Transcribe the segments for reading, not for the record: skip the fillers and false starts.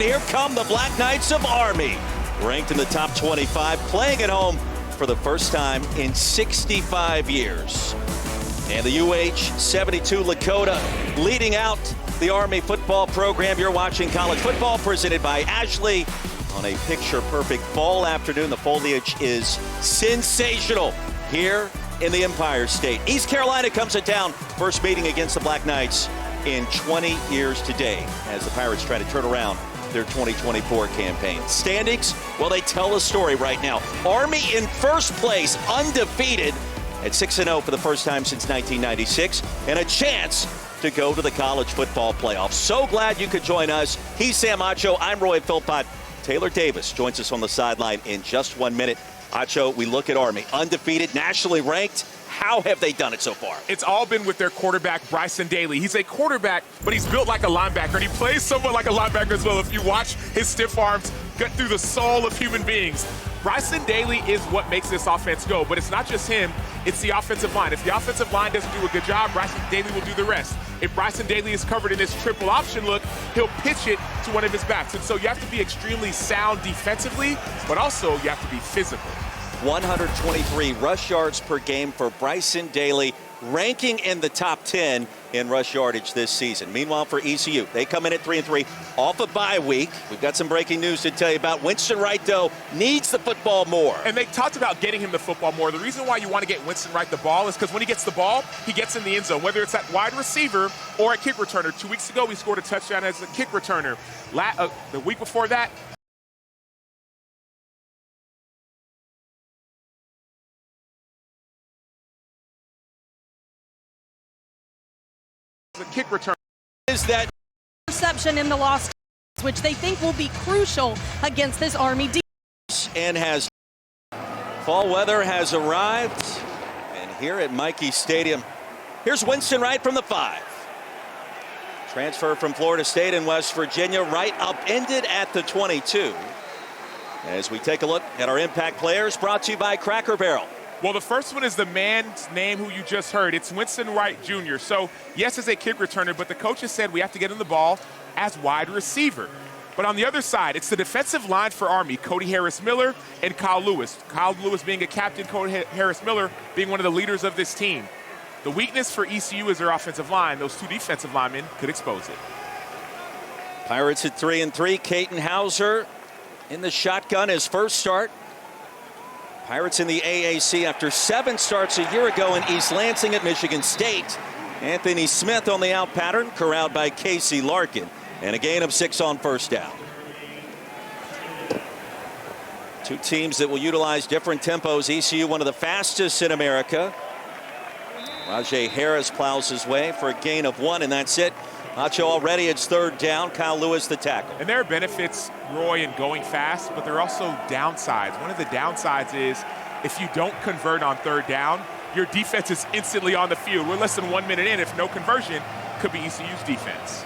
Here come the Black Knights of Army, ranked in the top 25, playing at home for the first time in 65 years. And the UH-72 Lakota leading out the Army football program. You're watching college football presented by Ashley on a picture-perfect fall afternoon. The foliage is sensational here in the Empire State. East Carolina comes to town, first meeting against the Black Knights in 20 years today as the Pirates try to turn around their 2024 campaign. Standings, well, they tell a story right now. Army in first place, undefeated at 6-0 for the first time since 1996, and a chance to go to the college football playoffs. So glad you could join us. He's Sam Acho. I'm Roy Philpott. Taylor Davis joins us on the sideline in just 1 minute. Acho, we look at Army, undefeated, nationally ranked. How have they done it so far? It's all been with their quarterback, Bryson Daly. He's a quarterback, but he's built like a linebacker, and he plays somewhat like a linebacker as well. If you watch his stiff arms cut through the soul of human beings. Bryson Daly is what makes this offense go, but it's not just him, it's the offensive line. If the offensive line doesn't do a good job, Bryson Daly will do the rest. If Bryson Daly is covered in this triple option look, he'll pitch it to one of his backs. And so you have to be extremely sound defensively, but also you have to be physical. 123 rush yards per game for Bryson Daly, ranking in the top 10 in rush yardage this season. Meanwhile, for ECU, they come in at 3-3 off a bye week. We've got some breaking news to tell you about. Winston Wright, though, needs the football more. And they talked about getting him the football more. The reason why you want to get Winston Wright the ball is because when he gets the ball, he gets in the end zone, whether it's at wide receiver or at kick returner. 2 weeks ago, he scored a touchdown as a kick returner. The week before that, the kick return is that interception in the lost, which they think will be crucial against this Army defense. And has fall weather has arrived, and here at Michie Stadium, here's Winston Wright from the 5. Transfer from Florida State and West Virginia. Wright upended at the 22. As we take a look at our impact players, brought to you by Cracker Barrel. Well, the first one is the man's name who you just heard. It's Winston Wright Jr. So, yes, as a kick returner, but the coaches said we have to get him the ball as wide receiver. But on the other side, it's the defensive line for Army, Cody Harris-Miller and Kyle Lewis. Kyle Lewis being a captain, Cody Harris-Miller being one of the leaders of this team. The weakness for ECU is their offensive line. Those two defensive linemen could expose it. Pirates at 3-3. Caton Hauser in the shotgun, his first start. Pirates in the AAC after 7 starts a year ago in East Lansing at Michigan State. Anthony Smith on the out pattern, corralled by Casey Larkin. And a gain of 6 on first down. Two teams that will utilize different tempos. ECU, one of the fastest in America. Rajay Harris plows his way for a gain of 1, and that's it. Acho already, it's 3rd down. Kyle Lewis the tackle. And there are benefits, Roy, in going fast, but there are also downsides. One of the downsides is if you don't convert on 3rd down, your defense is instantly on the field. We're less than 1 minute in. If no conversion, could be ECU's defense.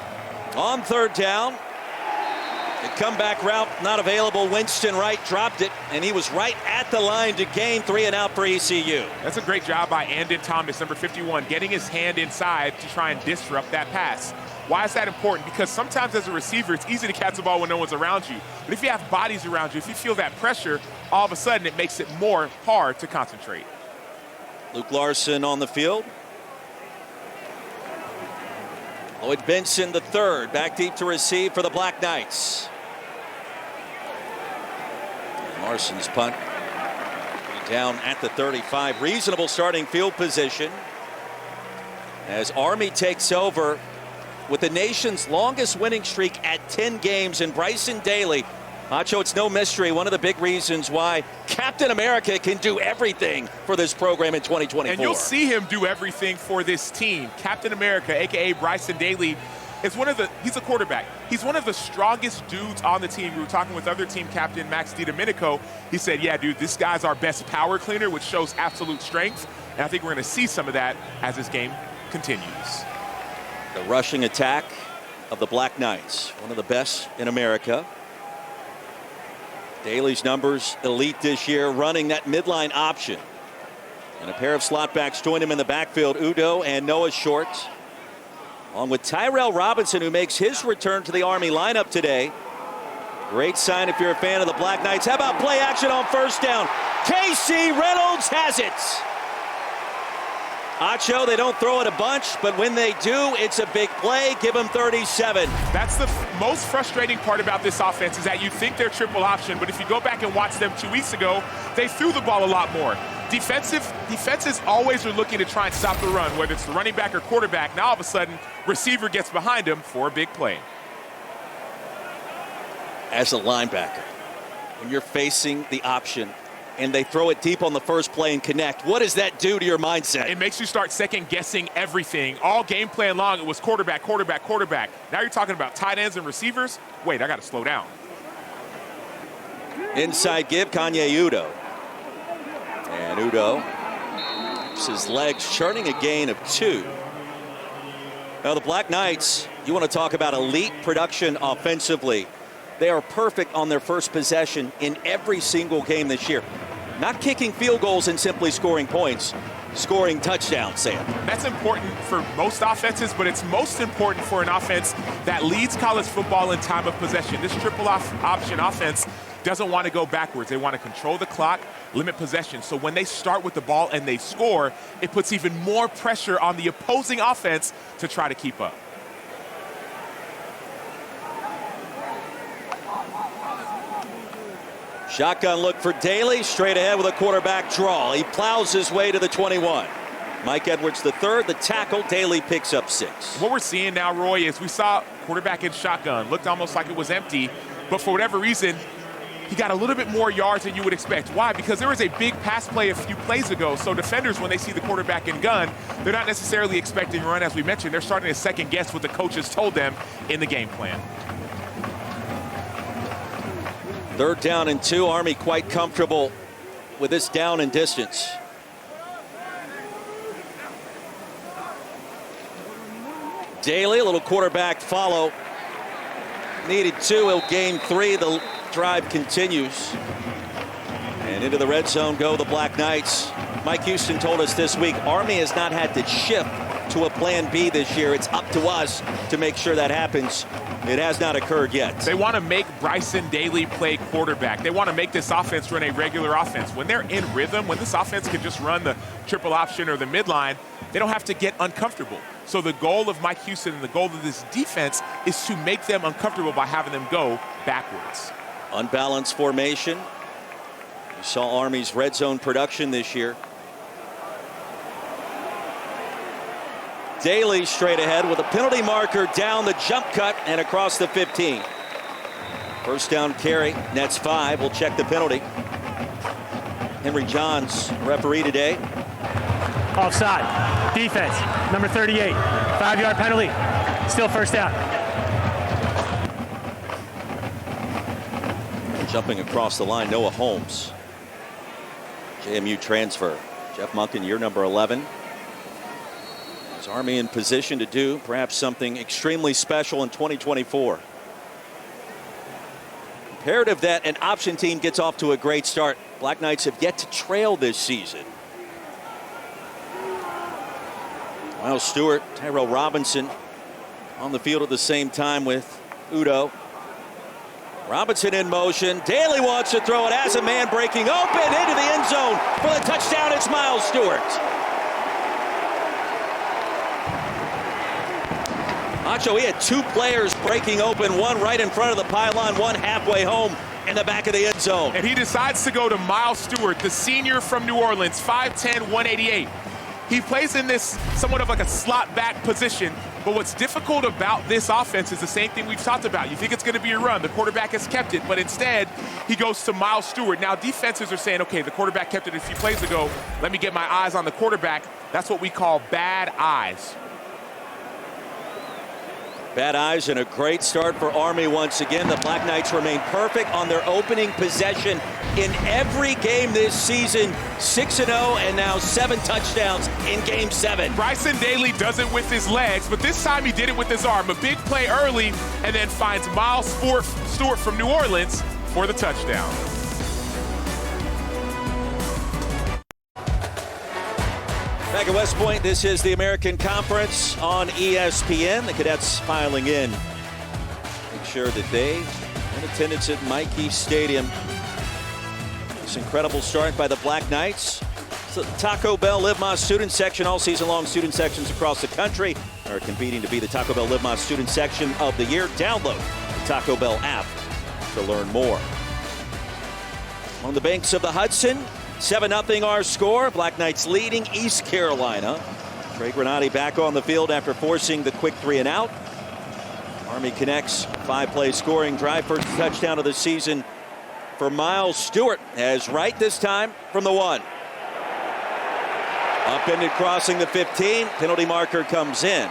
On 3rd down, the comeback route not available. Winston Wright dropped it, and he was right at the line to gain 3 and out for ECU. That's a great job by Andon Thomas, number 51, getting his hand inside to try and disrupt that pass. Why is that important? Because sometimes as a receiver, it's easy to catch the ball when no one's around you. But if you have bodies around you, if you feel that pressure, all of a sudden it makes it more hard to concentrate. Luke Larson on the field. Lloyd Benson the 3rd, back deep to receive for the Black Knights. Larson's punt down at the 35. Reasonable starting field position as Army takes over with the nation's longest winning streak at 10 games. And Bryson Daly, Acho, it's no mystery, one of the big reasons why Captain America can do everything for this program in 2024. And you'll see him do everything for this team. Captain America, a.k.a. Bryson Daly, is he's a quarterback. He's one of the strongest dudes on the team. We were talking with other team captain Max DiDomenico. He said, yeah, dude, this guy's our best power cleaner, which shows absolute strength. And I think we're going to see some of that as this game continues. The rushing attack of the Black Knights, one of the best in America. Daly's numbers elite this year, running that midline option. And a pair of slot backs join him in the backfield, Udo and Noah Short. along with Tyrell Robinson, who makes his return to the Army lineup today. Great sign if you're a fan of the Black Knights. How about play action on first down? Casey Reynolds has it. Acho, they don't throw it a bunch, but when they do, it's a big play. Give them 37. That's the most frustrating part about this offense is that you think they're triple option, but if you go back and watch them 2 weeks ago, they threw the ball a lot more. Defenses always are looking to try and stop the run, whether it's the running back or quarterback. Now all of a sudden, receiver gets behind him for a big play. As a linebacker, when you're facing the option and they throw it deep on the first play and connect, what does that do to your mindset? It makes you start second-guessing everything. All game plan long, it was quarterback, quarterback, quarterback. Now you're talking about tight ends and receivers. Wait, I got to slow down. Inside give, Kanye Udo. And Udo keeps his legs, churning a gain of 2. Now the Black Knights, you want to talk about elite production offensively. They are perfect on their first possession in every single game this year. Not kicking field goals and simply scoring points, scoring touchdowns, Sam. That's important for most offenses, but it's most important for an offense that leads college football in time of possession. This triple option offense doesn't want to go backwards. They want to control the clock, limit possession. So when they start with the ball and they score, it puts even more pressure on the opposing offense to try to keep up. Shotgun look for Daly, straight ahead with a quarterback draw. He plows his way to the 21. Mike Edwards the third, the tackle. Daly picks up 6. What we're seeing now, Roy, is we saw quarterback in shotgun. Looked almost like it was empty, but for whatever reason, he got a little bit more yards than you would expect. Why? Because there was a big pass play a few plays ago, so defenders, when they see the quarterback in gun, they're not necessarily expecting a run, as we mentioned. They're starting to second guess what the coaches told them in the game plan. 3rd down and 2. Army quite comfortable with this down and distance. Daly, a little quarterback follow. Needed 2, he'll gain 3. The drive continues. And into the red zone go the Black Knights. Mike Houston told us this week, Army has not had to shift to a plan B this year. It's up to us to make sure that happens. It has not occurred yet. They want to make Bryson Daly play quarterback. They want to make this offense run a regular offense. When they're in rhythm, when this offense can just run the triple option or the midline, they don't have to get uncomfortable. So the goal of Mike Houston and the goal of this defense is to make them uncomfortable by having them go backwards. Unbalanced formation. You saw Army's red zone production this year. Daly straight ahead with a penalty marker down the jump cut and across the 15. First down carry, nets 5. We'll check the penalty. Henry Johns, referee today. Offside. Defense, number 38. 5-yard penalty. Still first down. Jumping across the line, Noah Holmes. JMU transfer. Jeff Monken, year number 11. Is Army in position to do perhaps something extremely special in 2024? Imperative that an option team gets off to a great start. Black Knights have yet to trail this season. Miles Stewart, Tyrell Robinson on the field at the same time with Udo. Robinson in motion. Daly wants to throw it as a man breaking open into the end zone for the touchdown. It's Miles Stewart. Acho, he had 2 players breaking open, one right in front of the pylon, one halfway home in the back of the end zone. And he decides to go to Miles Stewart, the senior from New Orleans, 5'10", 188. He plays in this somewhat of like a slot back position, but what's difficult about this offense is the same thing we've talked about. You think it's going to be a run. The quarterback has kept it, but instead he goes to Miles Stewart. Now defenses are saying, okay, the quarterback kept it a few plays ago. Let me get my eyes on the quarterback. That's what we call bad eyes. Bad eyes and a great start for Army once again. The Black Knights remain perfect on their opening possession in every game this season. 6-0 and now 7 touchdowns in Game 7. Bryson Daly does it with his legs, but this time he did it with his arm. A big play early and then finds Miles Stewart from New Orleans for the touchdown. Back at West Point, this is the American Conference on ESPN. The Cadets piling in. Make sure that they In attendance at Mikey Stadium. This incredible start by the Black Knights. So the Taco Bell Live Más student section all season long. Student sections across the country are competing to be the Taco Bell Live Más student section of the year. Download the Taco Bell app to learn more. On the banks of the Hudson, 7-0 our score. Black Knights leading East Carolina. Trey Granati back on the field after forcing the quick 3-and-out. Army connects 5-play scoring drive, first touchdown of the season for Miles Stewart, as right this time from the 1. Upended crossing the 15. Penalty marker comes in.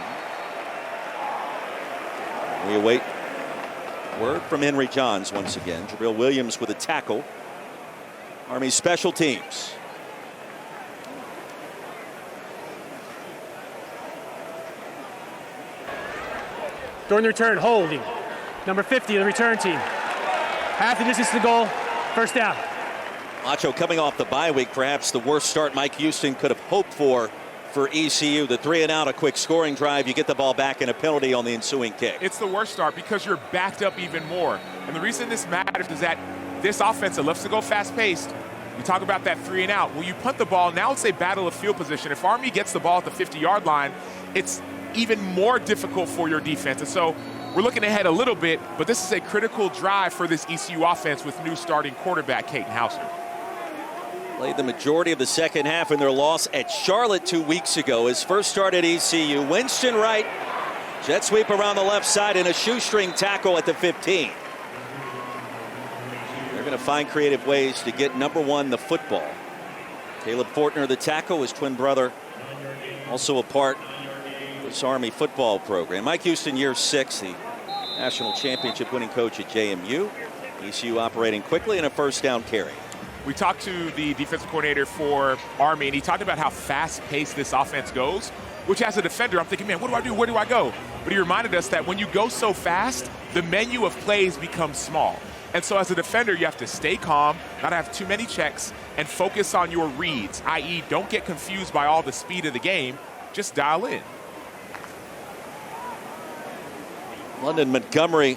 We await word from Henry Johns once again. Jabril Williams with a tackle. Army special teams. During the return, holding. Number 50 of the return team. Half the distance to the goal, first down. Macho coming off the bye week, perhaps the worst start Mike Houston could have hoped for ECU. The 3-and-out, a quick scoring drive. You get the ball back and a penalty on the ensuing kick. It's the worst start because you're backed up even more. And the reason this matters is that this offense loves to go fast-paced. You talk about that 3-and-out. When you punt the ball, now it's a battle of field position. If Army gets the ball at the 50-yard line, it's even more difficult for your defense. And so we're looking ahead a little bit, but this is a critical drive for this ECU offense with new starting quarterback Caden Hauser. Played the majority of the second half in their loss at Charlotte 2 weeks ago. His first start at ECU. Winston Wright, jet sweep around the left side and a shoestring tackle at the 15. They're going to find creative ways to get number 1 the football. Caleb Fortner, the tackle, his twin brother, also a part of this Army football program. Mike Houston, year 6, the national championship winning coach at JMU. ECU operating quickly and a first down carry. We talked to the defensive coordinator for Army, and he talked about how fast-paced this offense goes, which as a defender, I'm thinking, man, what do I do? Where do I go? But he reminded us that when you go so fast, the menu of plays becomes small. And so as a defender, you have to stay calm, not have too many checks, and focus on your reads, i.e. don't get confused by all the speed of the game. Just dial in. London Montgomery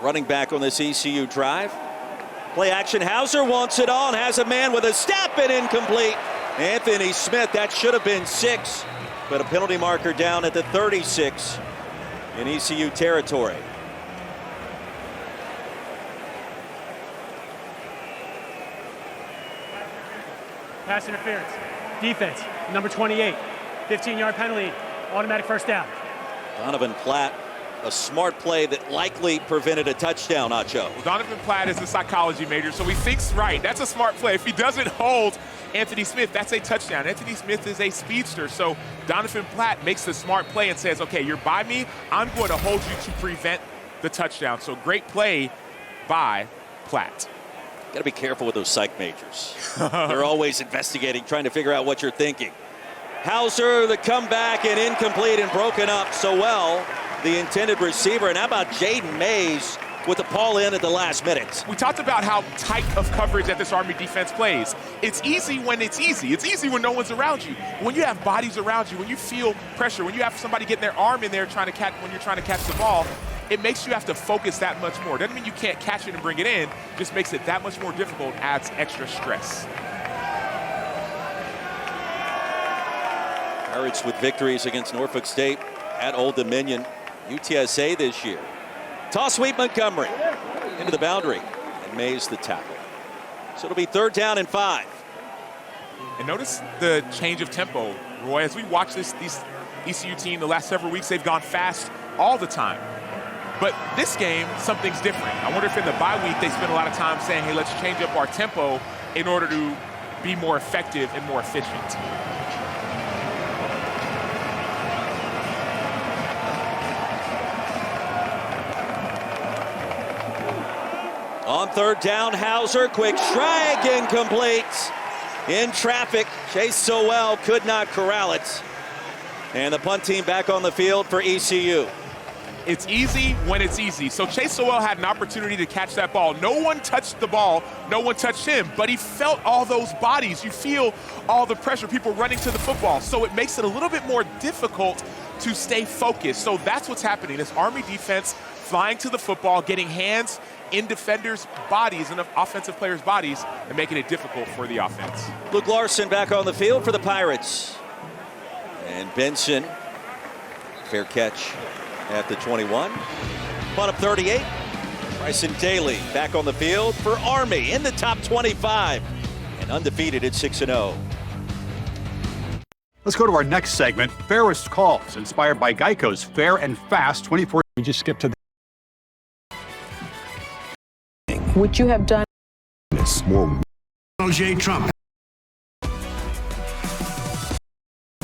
running back on this ECU drive. Play action. Hauser wants it on. Has a man with a step and incomplete. Anthony Smith. That should have been 6. But a penalty marker down at the 36 in ECU territory. Pass interference. Defense, number 28. 15-yard penalty. Automatic first down. Donovan Platt. A smart play that likely prevented a touchdown, Acho. Well, Donovan Platt is a psychology major, so he thinks right. That's a smart play. If he doesn't hold Anthony Smith, that's a touchdown. Anthony Smith is a speedster, so Donovan Platt makes the smart play and says, okay, you're by me. I'm going to hold you to prevent the touchdown. So great play by Platt. Got to be careful with those psych majors. They're always investigating, trying to figure out what you're thinking. Hauser, the comeback, and incomplete and broken up so well. The intended receiver. And how about Jaden Mays with the ball in at the last minute? We talked about how tight of coverage that this Army defense plays. It's easy when it's easy. It's easy when no one's around you. When you have bodies around you, when you feel pressure, when you have somebody getting their arm in there trying to catch, when you're trying to catch the ball, it makes you have to focus that much more. Doesn't mean you can't catch it and bring it in, just makes it that much more difficult, adds extra stress. Pirates with victories against Norfolk State at Old Dominion. UTSA this year. Toss sweep Montgomery into the boundary, and Mays the tackle. So it'll be 3rd down and 5. And notice the change of tempo, Roy. As we watch this ECU team the last several weeks, they've gone fast all the time. But this game, something's different. I wonder if in the bye week they spent a lot of time saying, hey, let's change up our tempo in order to be more effective and more efficient. On 3rd down, Hauser, quick strike, incomplete. In traffic, Chase Sowell could not corral it. And the punt team back on the field for ECU. It's easy when it's easy. So Chase Sowell had an opportunity to catch that ball. No one touched the ball. No one touched him. But he felt all those bodies. You feel all the pressure, people running to the football. So it makes it a little bit more difficult to stay focused. So that's what's happening. This Army defense flying to the football, getting hands in defenders' bodies and offensive players' bodies, and making it difficult for the offense. Luke Larson back on the field for the Pirates. And Benson, fair catch at the 21. Punt up 38. Bryson Daly back on the field for Army in the top 25 and undefeated at 6-0. Let's go to our next segment, Fairest Calls, inspired by Geico's Fair and Fast 24. We just skipped to the... Would you have done more? J. Trump.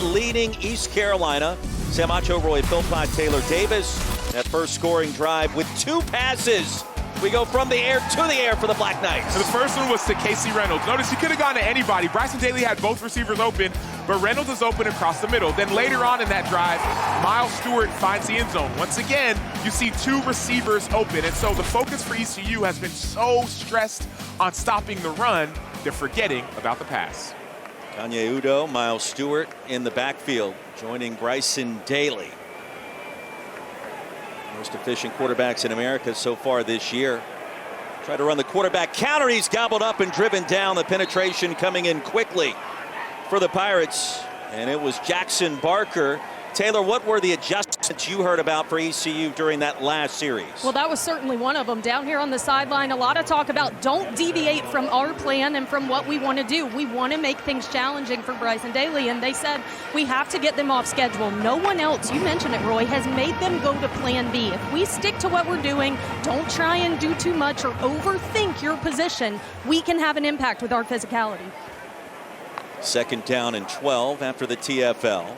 Leading East Carolina, Samacho, Roy Philpott, Taylor Davis. That first scoring drive with 2 passes. We go from the air to the air for the Black Knights. So the first one was to Casey Reynolds. Notice he could have gone to anybody. Bryson Daly had both receivers open, but Reynolds is open across the middle. Then later on in that drive, Miles Stewart finds the end zone. Once again, you see 2 receivers open. And so the focus for ECU has been so stressed on stopping the run, they're forgetting about the pass. Kanye Udo, Miles Stewart in the backfield, joining Bryson Daly. Most efficient quarterbacks in America so far this year. Try to run the quarterback counter. He's gobbled up and driven down. The penetration coming in quickly for the Pirates. And it was Jackson Barker. Taylor, what were the adjustments you heard about for ECU during that last series? Well, that was certainly one of them. Down here on the sideline, a lot of talk about don't deviate from our plan and from what we want to do. We want to make things challenging for Bryson Daly, and they said we have to get them off schedule. No one else, you mentioned it, Roy, has made them go to plan B. If we stick to what we're doing, don't try and do too much or overthink your position, we can have an impact with our physicality. 2nd down and 12 after the TFL.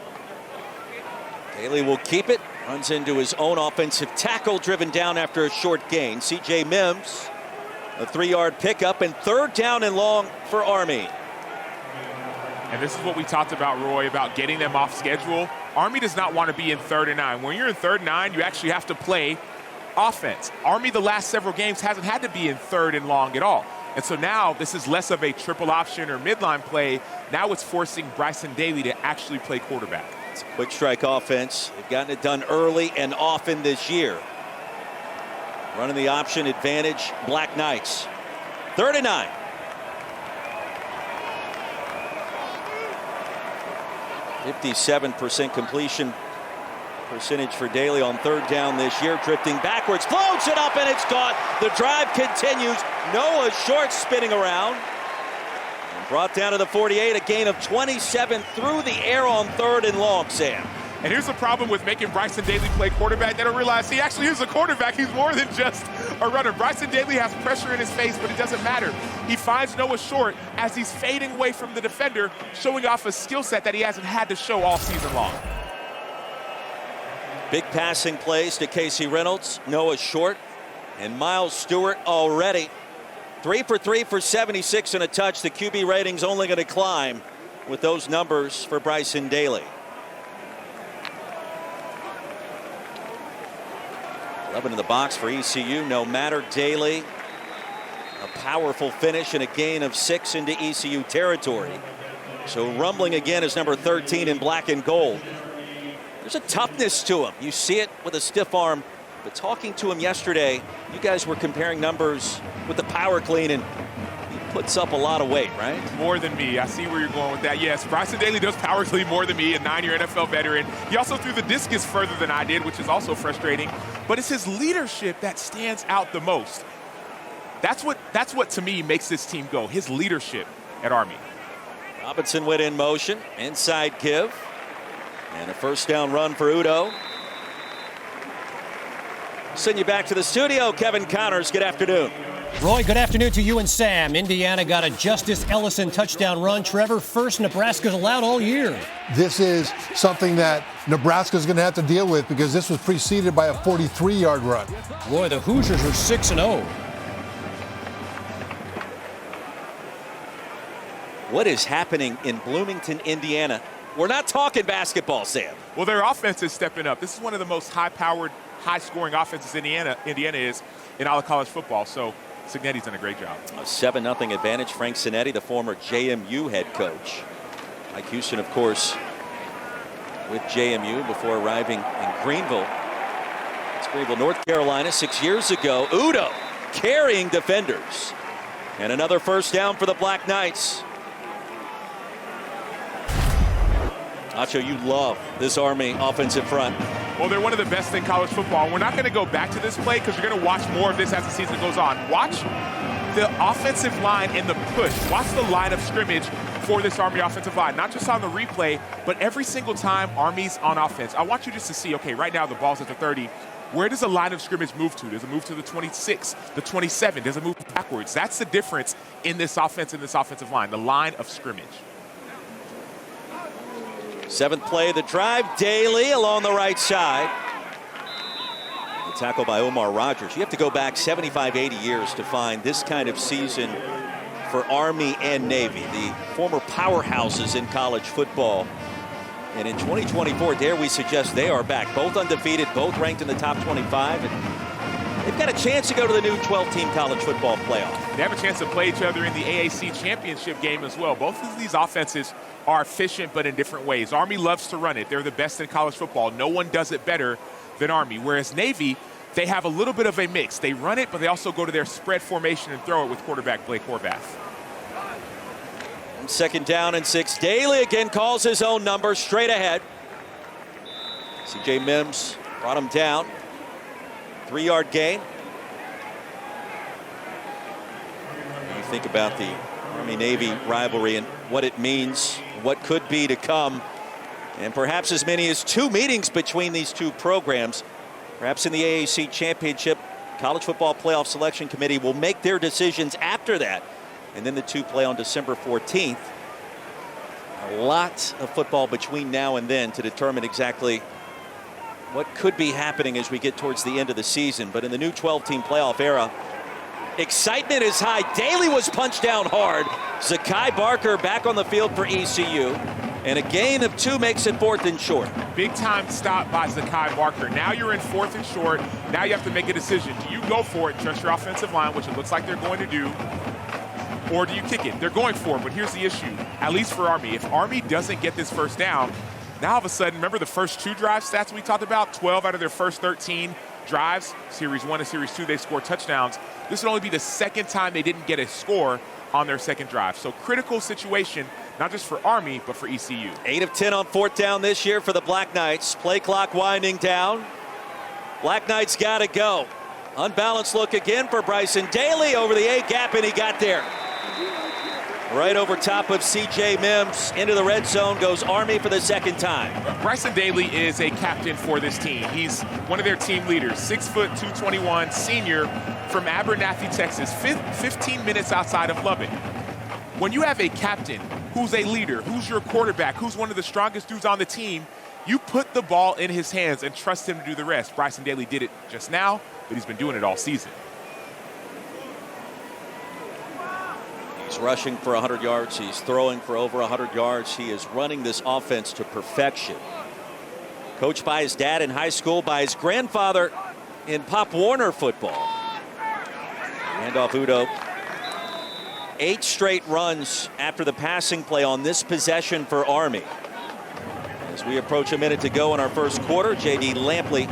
Daly will keep it, runs into his own offensive tackle, driven down after a short gain. C.J. Mims, a 3-yard pickup, and 3rd down and long for Army. And this is what we talked about, Roy, about getting them off schedule. Army does not want to be in 3rd and 9. When you're in 3rd and 9, you actually have to play offense. Army, the last several games, hasn't had to be in 3rd and long at all. And so now this is less of a triple option or midline play. Now it's forcing Bryson Daly to actually play quarterback. It's a quick strike offense. They've gotten it done early and often this year. Running the option advantage, Black Knights. 3rd and 9. .57% completion percentage for Daly on 3rd down this year. Drifting backwards, floats it up, and it's caught. The drive continues. Noah Short spinning around. And brought down to the 48, a gain of 27 through the air on 3rd and long, Sam. And here's the problem with making Bryson Daly play quarterback. They don't realize he actually is a quarterback. He's more than just a runner. Bryson Daly has pressure in his face, but it doesn't matter. He finds Noah Short as he's fading away from the defender, showing off a skill set that he hasn't had to show all season long. Big passing plays to Casey Reynolds, Noah Short, and Miles Stewart already. 3 for 3 for 76 and a touch. The QB rating's only going to climb with those numbers for Bryson Daly. 11 in the box for ECU. No matter Daly. A powerful finish and a gain of 6 into ECU territory. So rumbling again is number 13 in black and gold. There's a toughness to him. You see it with a stiff arm. But talking to him yesterday, you guys were comparing numbers with the power clean, and he puts up a lot of weight, right? More than me. I see where you're going with that. Yes, Bryson Daly does power clean more than me, a 9-year NFL veteran. He also threw the discus further than I did, which is also frustrating. But it's his leadership that stands out the most. That's what to me makes this team go, his leadership at Army. Robinson went in motion, inside give. And a 1st down run for Udo. Send you back to the studio, Kevin Connors. Good afternoon. Roy, good afternoon to you and Sam. Indiana got a Justice Ellison touchdown run. Trevor, first Nebraska's allowed all year. This is something that Nebraska's going to have to deal with because this was preceded by a 43-yard run. Roy, the Hoosiers are 6-0. What is happening in Bloomington, Indiana? We're not talking basketball, Sam. Well, their offense is stepping up. This is one of the most high-powered, high-scoring offenses Indiana is in all of college football. So Signetti's done a great job. A 7-0 advantage. Frank Sinetti, the former JMU head coach. Mike Houston, of course, with JMU before arriving in Greenville. It's Greenville, North Carolina, 6 years ago. Udo carrying defenders. And another first down for the Black Knights. Acho, you love this Army offensive front. Well, they're one of the best in college football. We're not going to go back to this play because you're going to watch more of this as the season goes on. Watch the offensive line and the push. Watch the line of scrimmage for this Army offensive line, not just on the replay, but every single time Army's on offense. I want you just to see, okay, right now the ball's at the 30. Where does the line of scrimmage move to? Does it move to the 26, the 27? Does it move backwards? That's the difference in this offense, in this offensive line, the line of scrimmage. 7th play of the drive. Daly along the right side. The tackle by Omar Rogers. You have to go back 75, 80 years to find this kind of season for Army and Navy, the former powerhouses in college football. And in 2024, dare we suggest they are back, both undefeated, both ranked in the top 25. And they've got a chance to go to the new 12-team college football playoff. They have a chance to play each other in the AAC championship game as well. Both of these offenses are efficient, but in different ways. Army loves to run it. They're the best in college football. No one does it better than Army. Whereas Navy, they have a little bit of a mix. They run it, but they also go to their spread formation and throw it with quarterback Blake Horvath. 2nd down and 6. Daly again calls his own number straight ahead. C.J. Mims brought him down. 3-yard gain. You think about the Army-Navy rivalry and what it means, what could be to come, and perhaps as many as 2 meetings between these two programs. Perhaps in the AAC championship, College Football Playoff Selection Committee will make their decisions after that. And then the 2 play on December 14th. A lot of football between now and then to determine exactly what could be happening as we get towards the end of the season. But in the new 12-team playoff era, excitement is high. Daly was punched down hard. Zakai Barker back on the field for ECU. And a gain of 2 makes it 4th and short. Big time stop by Zakai Barker. Now you're in 4th and short. Now you have to make a decision. Do you go for it, trust your offensive line, which it looks like they're going to do, or do you kick it? They're going for it, but here's the issue, at least for Army. If Army doesn't get this first down, now all of a sudden, remember the first 2 drive stats we talked about? 12 out of their first 13 drives, Series 1 and Series 2, they scored touchdowns. This would only be the 2nd time they didn't get a score on their 2nd drive. So critical situation, not just for Army, but for ECU. 8 of 10 on 4th down this year for the Black Knights. Play clock winding down. Black Knights got to go. Unbalanced look again for Bryson Daly over the A-gap, and he got there. Right over top of C.J. Mims. Into the red zone goes Army for the 2nd time. Bryson Daly is a captain for this team. He's one of their team leaders, 6 foot 221, senior from Abernathy, Texas, 15 minutes outside of Lubbock. When you have a captain who's a leader, who's your quarterback, who's one of the strongest dudes on the team, you put the ball in his hands and trust him to do the rest. Bryson Daly did it just now, but he's been doing it all season. He's rushing for 100 yards. He's throwing for over 100 yards. He is running this offense to perfection. Coached by his dad in high school, by his grandfather in Pop Warner football. Handoff Udo. 8 straight runs after the passing play on this possession for Army. As we approach a minute to go in our first quarter, J.D. Lampley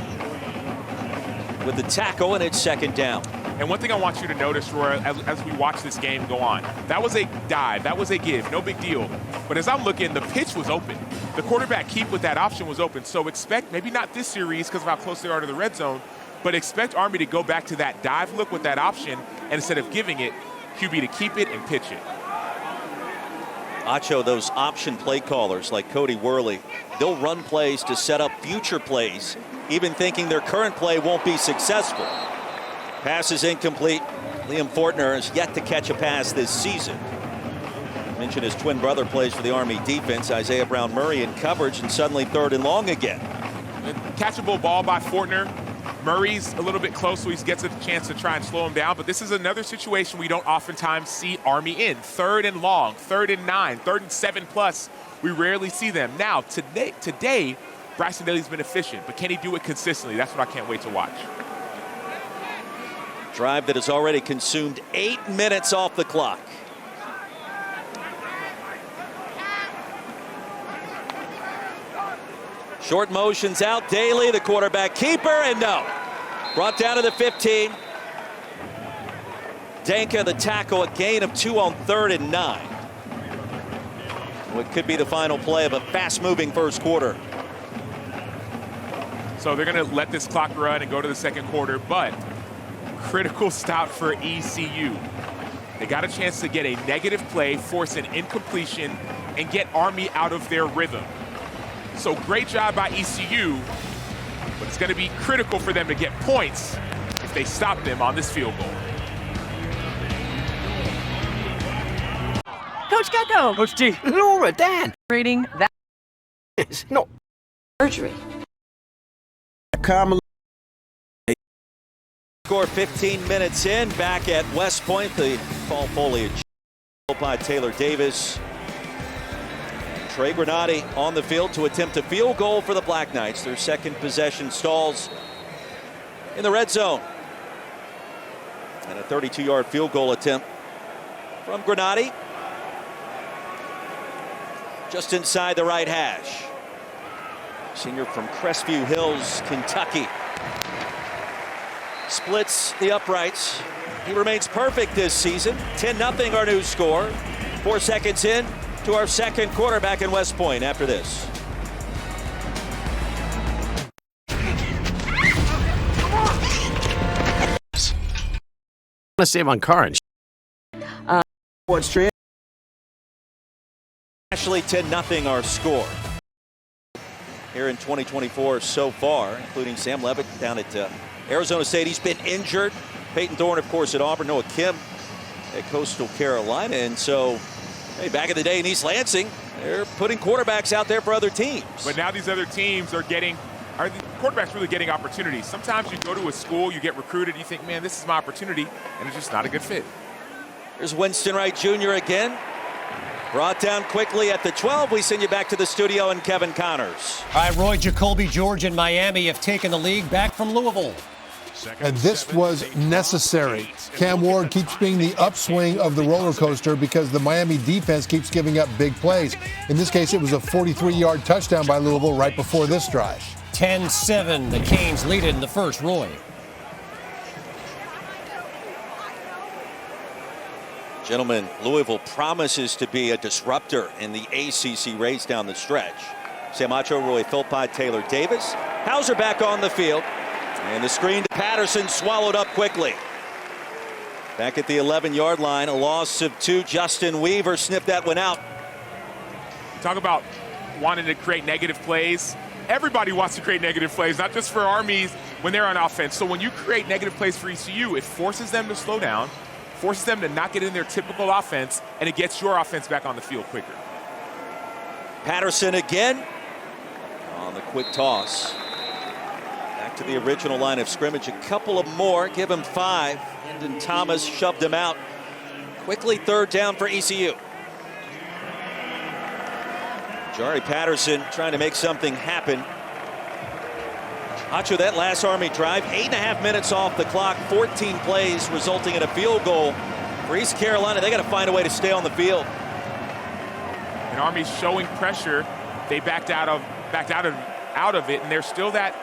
with the tackle, and it's 2nd down. And one thing I want you to notice, Roy, as we watch this game go on, that was a dive, that was a give, no big deal. But as I'm looking, the pitch was open. The quarterback keep with that option was open. So expect, maybe not this series because of how close they are to the red zone, but expect Army to go back to that dive look with that option, and instead of giving it, QB to keep it and pitch it. Acho, those option play callers like Cody Worley, they'll run plays to set up future plays, even thinking their current play won't be successful. Pass is incomplete. Liam Fortner has yet to catch a pass this season. Mentioned his twin brother plays for the Army defense. Isaiah Brown Murray in coverage, and suddenly 3rd and long again. Catchable ball by Fortner. Murray's a little bit close, so he gets a chance to try and slow him down. But this is another situation we don't oftentimes see Army in. 3rd and long, 3rd and 9, 3rd and 7+. We rarely see them. Now, today, Bryson Daly's been efficient, but can he do it consistently? That's what I can't wait to watch. Drive that has already consumed 8 minutes off the clock. Short motions out. Daly, the quarterback keeper, and no. Brought down to the 15. Danka the tackle, a gain of 2 on 3rd and 9. What could be the final play of a fast-moving first quarter. So they're going to let this clock run and go to the second quarter, but critical stop for ECU. They got a chance to get a negative play, force an incompletion, and get Army out of their rhythm. So great job by ECU, but it's going to be critical for them to get points if they stop them on this field goal. Coach Gecko. Coach G. Laura, Dan. Reading that. It's no. Surgery. Score 15 minutes in, back at West Point, the fall foliage by Taylor Davis. Trey Granati on the field to attempt a field goal for the Black Knights. Their second possession stalls in the red zone. And a 32-yard field goal attempt from Granati. Just inside the right hash. Senior from Crestview Hills, Kentucky. Splits the uprights. He remains perfect this season. 10-0 our new score. 4 seconds in to our second quarter back in West Point after this. To save on car insurance. What's trans? Actually 10-0 our score here in 2024 so far, including Sam Levitt down at Arizona State. He's been injured. Peyton Thorne, of course, at Auburn. Noah Kim at Coastal Carolina. And so, hey, back in the day in East Lansing, they're putting quarterbacks out there for other teams. But now these other teams are the quarterbacks really getting opportunities? Sometimes you go to a school, you get recruited, you think, man, this is my opportunity, and it's just not a good fit. Here's Winston Wright Jr. again. Brought down quickly at the 12. We send you back to the studio and Kevin Connors. All right, Roy, Jacoby George and Miami have taken the league back from Louisville. And this was necessary. Cam Ward keeps being the upswing of the roller coaster because the Miami defense keeps giving up big plays. In this case, it was a 43-yard touchdown by Louisville right before this drive. 10-7, the Canes lead it in the first. Roy. Gentlemen, Louisville promises to be a disruptor in the ACC race down the stretch. Sam Acho, Roy Philpott, Taylor Davis. Hauser back on the field. And the screen to Patterson, swallowed up quickly. Back at the 11-yard line, a loss of 2. Justin Weaver snipped that one out. Talk about wanting to create negative plays. Everybody wants to create negative plays, not just for Armies when they're on offense. So when you create negative plays for ECU, it forces them to slow down, forces them to not get in their typical offense, and it gets your offense back on the field quicker. Patterson again on the quick toss. Back to the original line of scrimmage. A couple of more, give him 5. And Thomas shoved him out. Quickly 3rd down for ECU. Jari Patterson trying to make something happen. Acho, that last Army drive, 8.5 minutes off the clock, 14 plays resulting in a field goal for East Carolina. They got to find a way to stay on the field. And Army's showing pressure. They backed out of it, and there's still that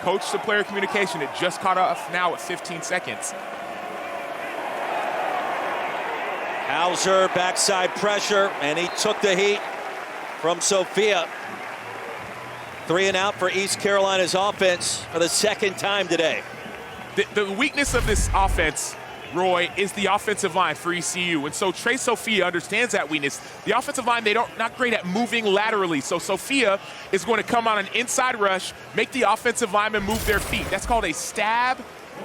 coach-to-player communication that just caught off now at 15 seconds. Hauser, backside pressure, and he took the heat from Sophia. 3 and out for East Carolina's offense for the second time today. The weakness of this offense, Roy, is the offensive line for ECU. And so Trey Sophia understands that weakness. The offensive line, not great at moving laterally. So Sophia is going to come on an inside rush, make the offensive linemen move their feet. That's called a stab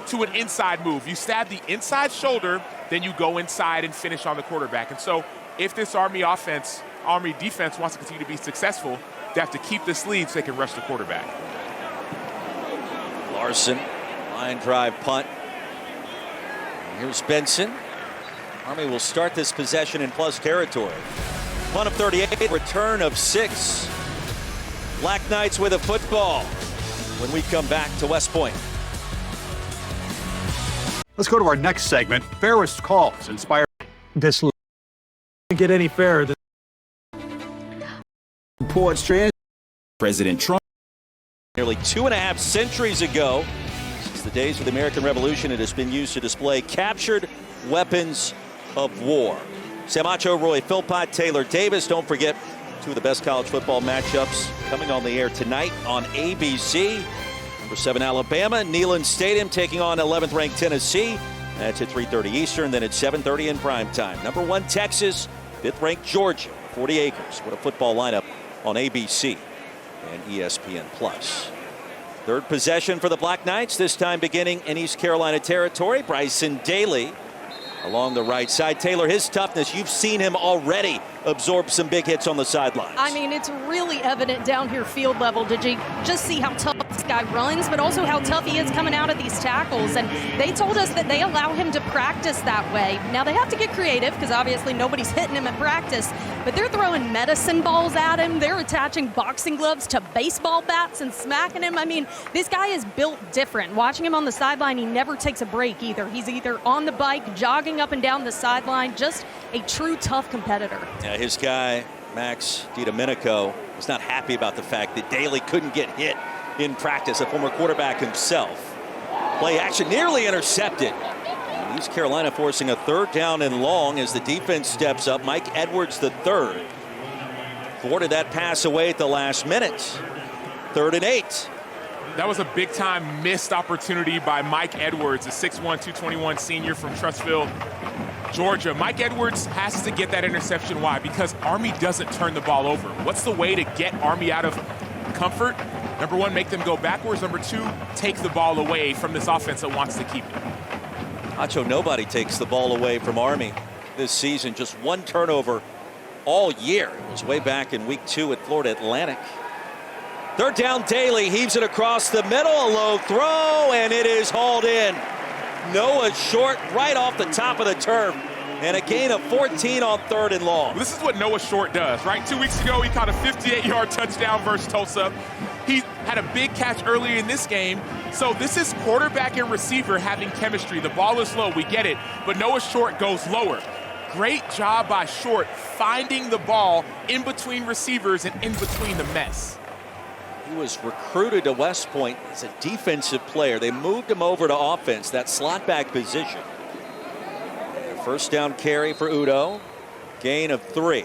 to an inside move. You stab the inside shoulder, then you go inside and finish on the quarterback. And so if this Army defense wants to continue to be successful, they have to keep this lead so they can rush the quarterback. Larson, line drive punt. Here's Benson. Army will start this possession in plus territory. Punt of 38, return of 6. Black Knights with a football when we come back to West Point. Let's go to our next segment. Fairest calls inspired this. Get any fairer than reports trans. President Trump. Nearly 2.5 centuries ago, Since the days of the American Revolution, it has been used to display captured weapons of war. Sam Acho, Roy Philpott, Taylor Davis. Don't forget two of the best college football matchups coming on the air tonight on ABC. Number 7 Alabama, Neyland Stadium taking on 11th ranked Tennessee. That's at 3:30 Eastern, then at 7:30 in prime time. Number 1 Texas, 5th ranked Georgia, 40 acres. What a football lineup on ABC and ESPN+. Third possession for the Black Knights, this time beginning in East Carolina territory. Bryson Daly along the right side. Taylor, his toughness, you've seen him already absorb some big hits on the sidelines. I mean, it's really evident down here field level. Did you just see how tough this guy runs, but also how tough he is coming out of these tackles? And they told us that they allow him to practice that way. Now, they have to get creative because obviously nobody's hitting him at practice, but they're throwing medicine balls at him. They're attaching boxing gloves to baseball bats and smacking him. I mean, this guy is built different. Watching him on the sideline, he never takes a break either. He's either on the bike, jogging up and down the sideline, just a true tough competitor. Yeah, his guy, Max DiDomenico, was not happy about the fact that Daly couldn't get hit in practice, a former quarterback himself. Play action nearly intercepted. East Carolina forcing a 3rd down and long as the defense steps up. Mike Edwards III thwarted that pass away at the last minute. 3rd and 8. That was a big-time missed opportunity by Mike Edwards, a 6'1", 221 senior from Trussville, Georgia. Mike Edwards has to get that interception. Why? Because Army doesn't turn the ball over. What's the way to get Army out of comfort? Number 1, make them go backwards. Number 2, take the ball away from this offense that wants to keep it. Acho, nobody takes the ball away from Army this season. Just 1 turnover all year. It was way back in week 2 at Florida Atlantic. 3rd down, Daly heaves it across the middle, a low throw, and it is hauled in. Noah Short right off the top of the turf, and a gain of 14 on 3rd and long. This is what Noah Short does, right? 2 weeks ago, he caught a 58-yard touchdown versus Tulsa. He had a big catch earlier in this game. So this is quarterback and receiver having chemistry. The ball is low, we get it, but Noah Short goes lower. Great job by Short finding the ball in between receivers and in between the mess. He was recruited to West Point as a defensive player. They moved him over to offense, that slot back position. And a 1st down carry for Udo. Gain of 3.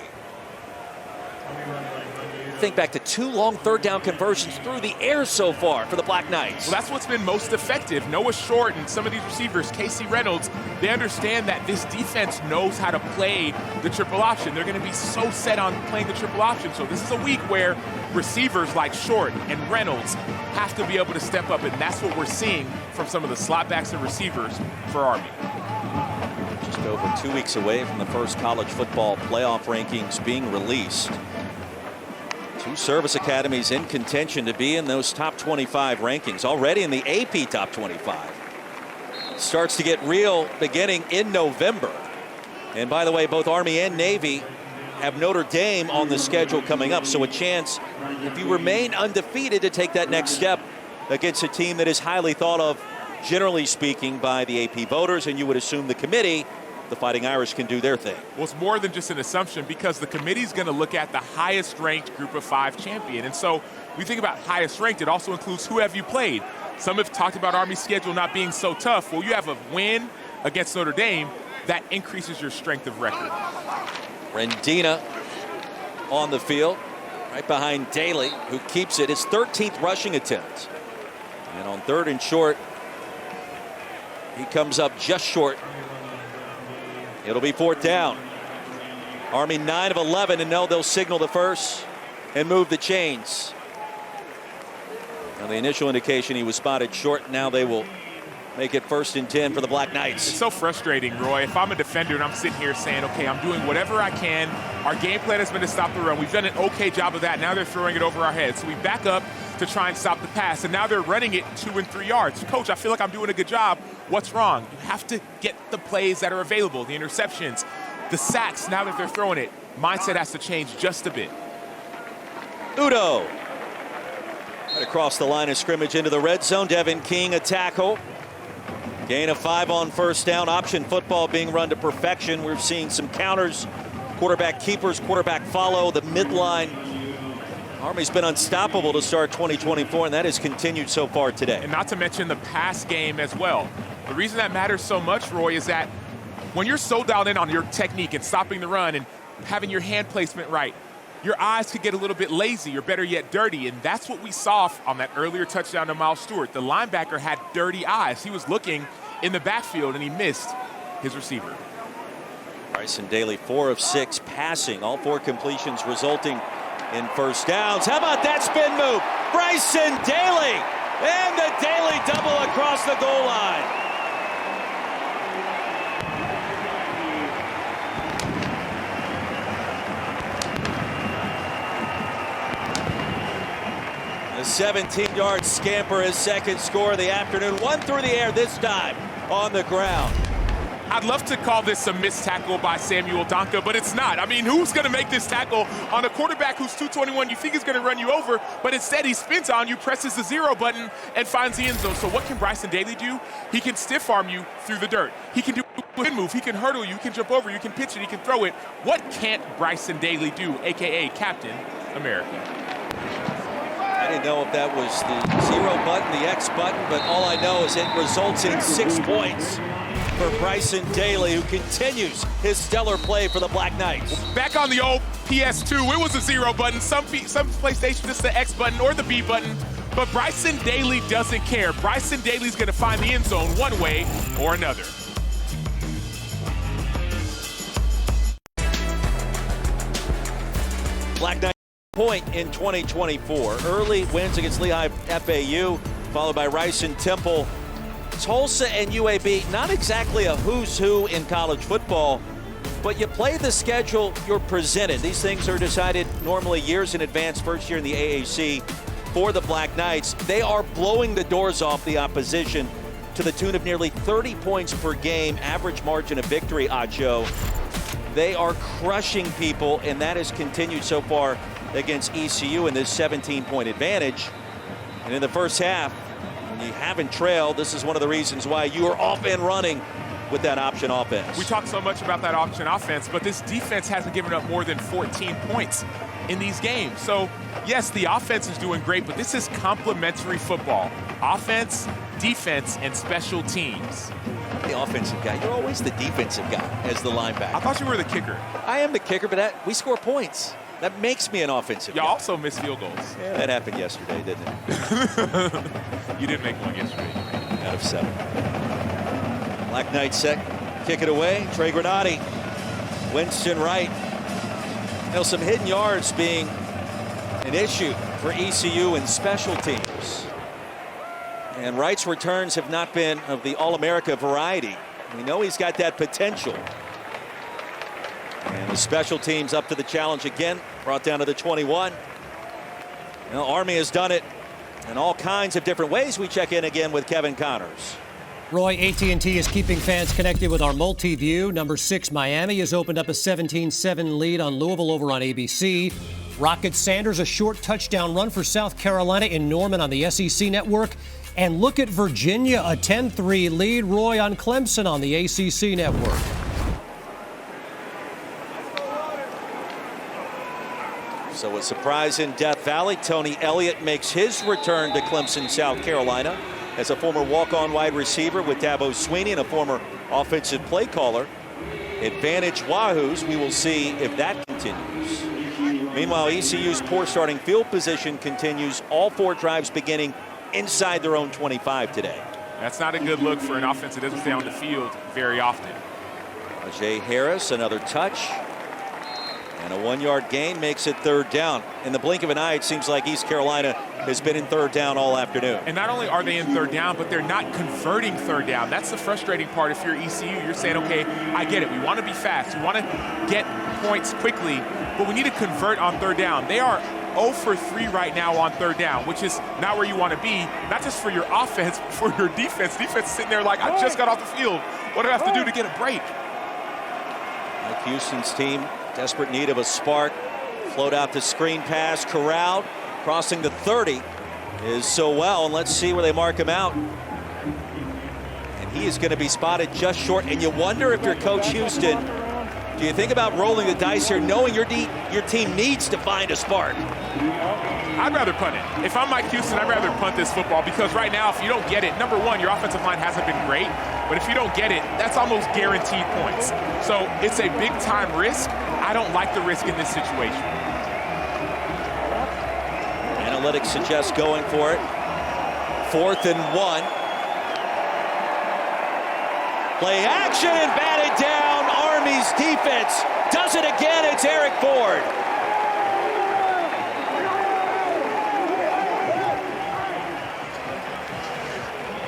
Think back to 2 long 3rd down conversions through the air so far for the Black Knights. Well, that's what's been most effective. Noah Short and some of these receivers, Casey Reynolds, they understand that this defense knows how to play the triple option. They're going to be so set on playing the triple option. So this is a week where receivers like Short and Reynolds have to be able to step up, and that's what we're seeing from some of the slot backs and receivers for Army. Just over 2 weeks away from the first college football playoff rankings being released. 2 service academies in contention to be in those top 25 rankings, already in the AP top 25. It starts to get real beginning in November. And by the way, both Army and Navy have Notre Dame on the schedule coming up, so a chance, if you remain undefeated, to take that next step against a team that is highly thought of, generally speaking, by the AP voters, and you would assume the committee. The Fighting Irish can do their thing. Well, it's more than just an assumption, because the committee's going to look at the highest ranked group of 5 champion. And so we think about highest ranked, it also includes who have you played. Some have talked about Army's schedule not being so tough. Well, you have a win against Notre Dame, that increases your strength of record. Rendina on the field, right behind Daly, who keeps it, his 13th rushing attempt. And on 3rd and short, he comes up just short. It'll be 4th down. Army 9 of 11, and no, they'll signal the first and move the chains. Now, the initial indication he was spotted short. Now they will make it 1st and 10 for the Black Knights. It's so frustrating, Roy. If I'm a defender and I'm sitting here saying, okay, I'm doing whatever I can. Our game plan has been to stop the run. We've done an okay job of that. Now they're throwing it over our heads. So we back up to try and stop the pass, and now they're running it 2 and 3 yards. Coach, I feel like I'm doing a good job. What's wrong? You have to get the plays that are available, the interceptions, the sacks. Now that they're throwing it, mindset has to change just a bit. Udo right across the line of scrimmage into the red zone. Devin King, a tackle. Gain of 5 on 1st down. Option football being run to perfection. We're seeing some counters, quarterback keepers, quarterback follow, the midline Army's been unstoppable to start 2024, and that has continued so far today. And not to mention the pass game as well. The reason that matters so much, Roy, is that when you're so dialed in on your technique and stopping the run and having your hand placement right, your eyes could get a little bit lazy or better yet dirty, and that's what we saw on that earlier touchdown to Miles Stewart. The linebacker had dirty eyes. He was looking in the backfield and he missed his receiver. Bryson Daly 4 of 6 passing, all 4 completions resulting in first downs. How about that spin move? Bryson Daly and the Daly double across the goal line. A 17-yard scamper, his second score of the afternoon. One through the air, this time on the ground. I'd love to call this a missed tackle by Samuel Donka, but it's not. I mean, who's going to make this tackle on a quarterback who's 221? You think he's going to run you over, but instead he spins on you, presses the 0 button, and finds the end zone. So what can Bryson Daly do? He can stiff arm you through the dirt. He can do a spin move. He can hurdle you. He can jump over. You can pitch it. He can throw it. What can't Bryson Daly do, a.k.a. Captain America? I didn't know if that was the 0 button, the X button, but all I know is it results in 6 points for Bryson Daly, who continues his stellar play for the Black Knights. Back on the old PS2, it was a 0 button. Some PlayStation, it's the X button or the B button. But Bryson Daly doesn't care. Bryson Daly's going to find the end zone one way or another. Black Knights point in 2024. Early wins against Lehigh FAU, followed by Rice and Temple. Tulsa and UAB, not exactly a who's who in college football, but you play the schedule you're presented. These things are decided normally years in advance, first year in the AAC for the Black Knights. They are blowing the doors off the opposition to the tune of nearly 30 points per game, average margin of victory, Acho. They are crushing people, and that has continued so far against ECU in this 17-point advantage. And in the first half, when you haven't trailed, this is one of the reasons why you are off and running with that option offense. We talk so much about that option offense, but this defense hasn't given up more than 14 points in these games. So, yes, the offense is doing great, but this is complementary football. Offense, defense, and special teams. The offensive guy. You're always the defensive guy as the linebacker. I thought you were the kicker. I am the kicker, but we score points. That makes me an offensive guy. You also miss field goals. Yeah, that happened yesterday, didn't it? You didn't make one yesterday. Out of 7. Black Knight set, kick it away. Trey Granati, Winston Wright. You know, some hidden yards being an issue for ECU and special teams. And Wright's returns have not been of the All-America variety. We know he's got that potential. And the special teams up to the challenge again, brought down to the 21. You know, Army has done it in all kinds of different ways. We check in again with Kevin Connors. Roy, AT&T is keeping fans connected with our multi-view. Number 6, Miami has opened up a 17-7 lead on Louisville over on ABC. Rocket Sanders, a short touchdown run for South Carolina in Norman on the SEC network. And look at Virginia, a 10-3 lead, Roy, on Clemson on the ACC network. So a surprise in Death Valley. Tony Elliott makes his return to Clemson, South Carolina, as a former walk-on wide receiver with Dabo Sweeney and a former offensive play caller. Advantage Wahoos. We will see if that continues. Meanwhile, ECU's poor starting field position continues. All 4 drives beginning inside their own 25 today. That's not a good look for an offense that doesn't stay on the field very often. Ajay Harris, another touch. And a 1-yard gain makes it 3rd down. In the blink of an eye, it seems like East Carolina has been in 3rd down all afternoon. And not only are they in 3rd down, but they're not converting 3rd down. That's the frustrating part. If you're ECU, you're saying, okay, I get it. We want to be fast. We want to get points quickly, but we need to convert on 3rd down. They are 0 for 3 right now on 3rd down, which is not where you want to be, not just for your offense, but for your defense. Defense is sitting there like, I just got off the field. What do I have to do to get a break? Like Houston's team, desperate need of a spark. Float out the screen pass, corralled, crossing the 30 is so well, and let's see where they mark him out. And he is going to be spotted just short, and you wonder if you're Coach Houston, Do you think about rolling the dice here, knowing your team needs to find a spark? I'd rather punt it. If I'm Mike Houston, I'd rather punt this football because right now, if you don't get it, number one, your offensive line hasn't been great. But if you don't get it, that's almost guaranteed points. So it's a big-time risk. I don't like the risk in this situation. Analytics suggest going for it. 4th and 1. Play action and batted down. Army's defense does it again. It's Eric Ford.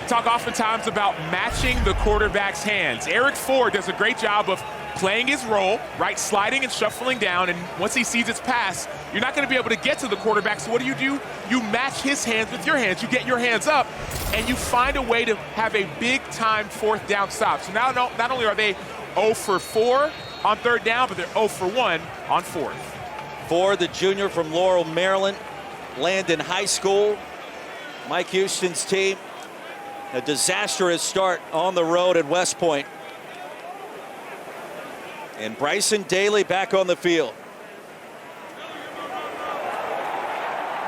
Talk oftentimes about matching the quarterback's hands. Eric Ford does a great job of playing his role, right, sliding and shuffling down, and once he sees its pass, you're not going to be able to get to the quarterback, so what do? You match his hands with your hands. You get your hands up, and you find a way to have a big-time 4th down stop. So now not only are they 0 for 4 on 3rd down, but they're 0 for 1 on 4th. Ford, the junior from Laurel, Maryland, Landon High School. Mike Houston's team, a disastrous start on the road at West Point. And Bryson Daly back on the field.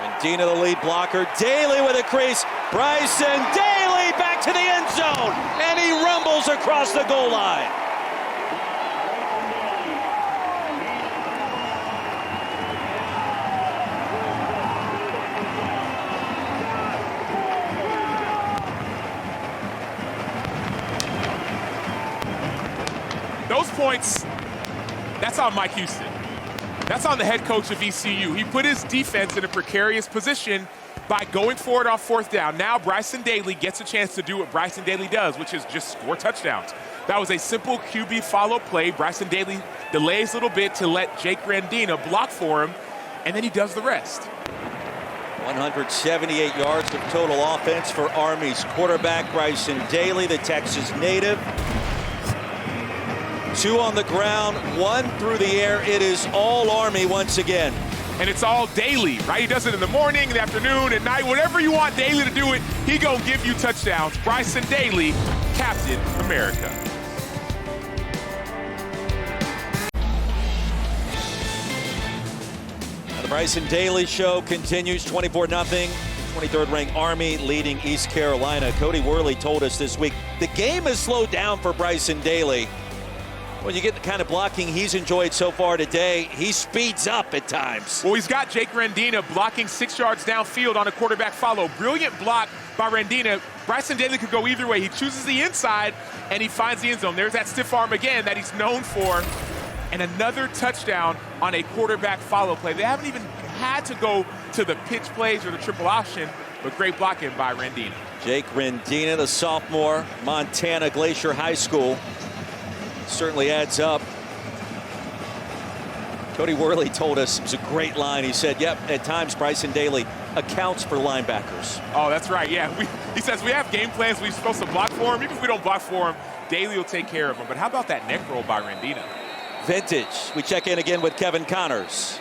Medina the lead blocker. Daly with a crease. Bryson Daly back to the end zone. And he rumbles across the goal line. Those points, that's on Mike Houston. That's on the head coach of ECU. He put his defense in a precarious position by going for it on 4th down. Now Bryson Daly gets a chance to do what Bryson Daly does, which is just score touchdowns. That was a simple QB follow play. Bryson Daly delays a little bit to let Jake Grandina block for him, and then he does the rest. 178 yards of total offense for Army's quarterback, Bryson Daly, the Texas native. 2 on the ground, 1 through the air. It is all Army once again. And it's all Daly, right? He does it in the morning, in the afternoon, at night. Whatever you want Daly to do it, he gonna give you touchdowns. Bryson Daly, Captain America. The Bryson Daly Show continues 24-0. 23rd ranked Army leading East Carolina. Cody Worley told us this week the game has slowed down for Bryson Daly. When you get the kind of blocking he's enjoyed so far today, he speeds up at times. Well, he's got Jake Rendina blocking 6 yards downfield on a quarterback follow. Brilliant block by Rendina. Bryson Daly could go either way. He chooses the inside, and he finds the end zone. There's that stiff arm again that he's known for. And another touchdown on a quarterback follow play. They haven't even had to go to the pitch plays or the triple option, but great blocking by Rendina. Jake Rendina, the sophomore, Montana Glacier High School. Certainly adds up. Cody Worley told us it was a great line. He said, yep, at times Bryson Daly accounts for linebackers. Oh, that's right, yeah. He says we have game plans. We're supposed to block for him. Even if we don't block for him, Daly will take care of him. But how about that neck roll by Rendina? Vintage. We check in again with Kevin Connors.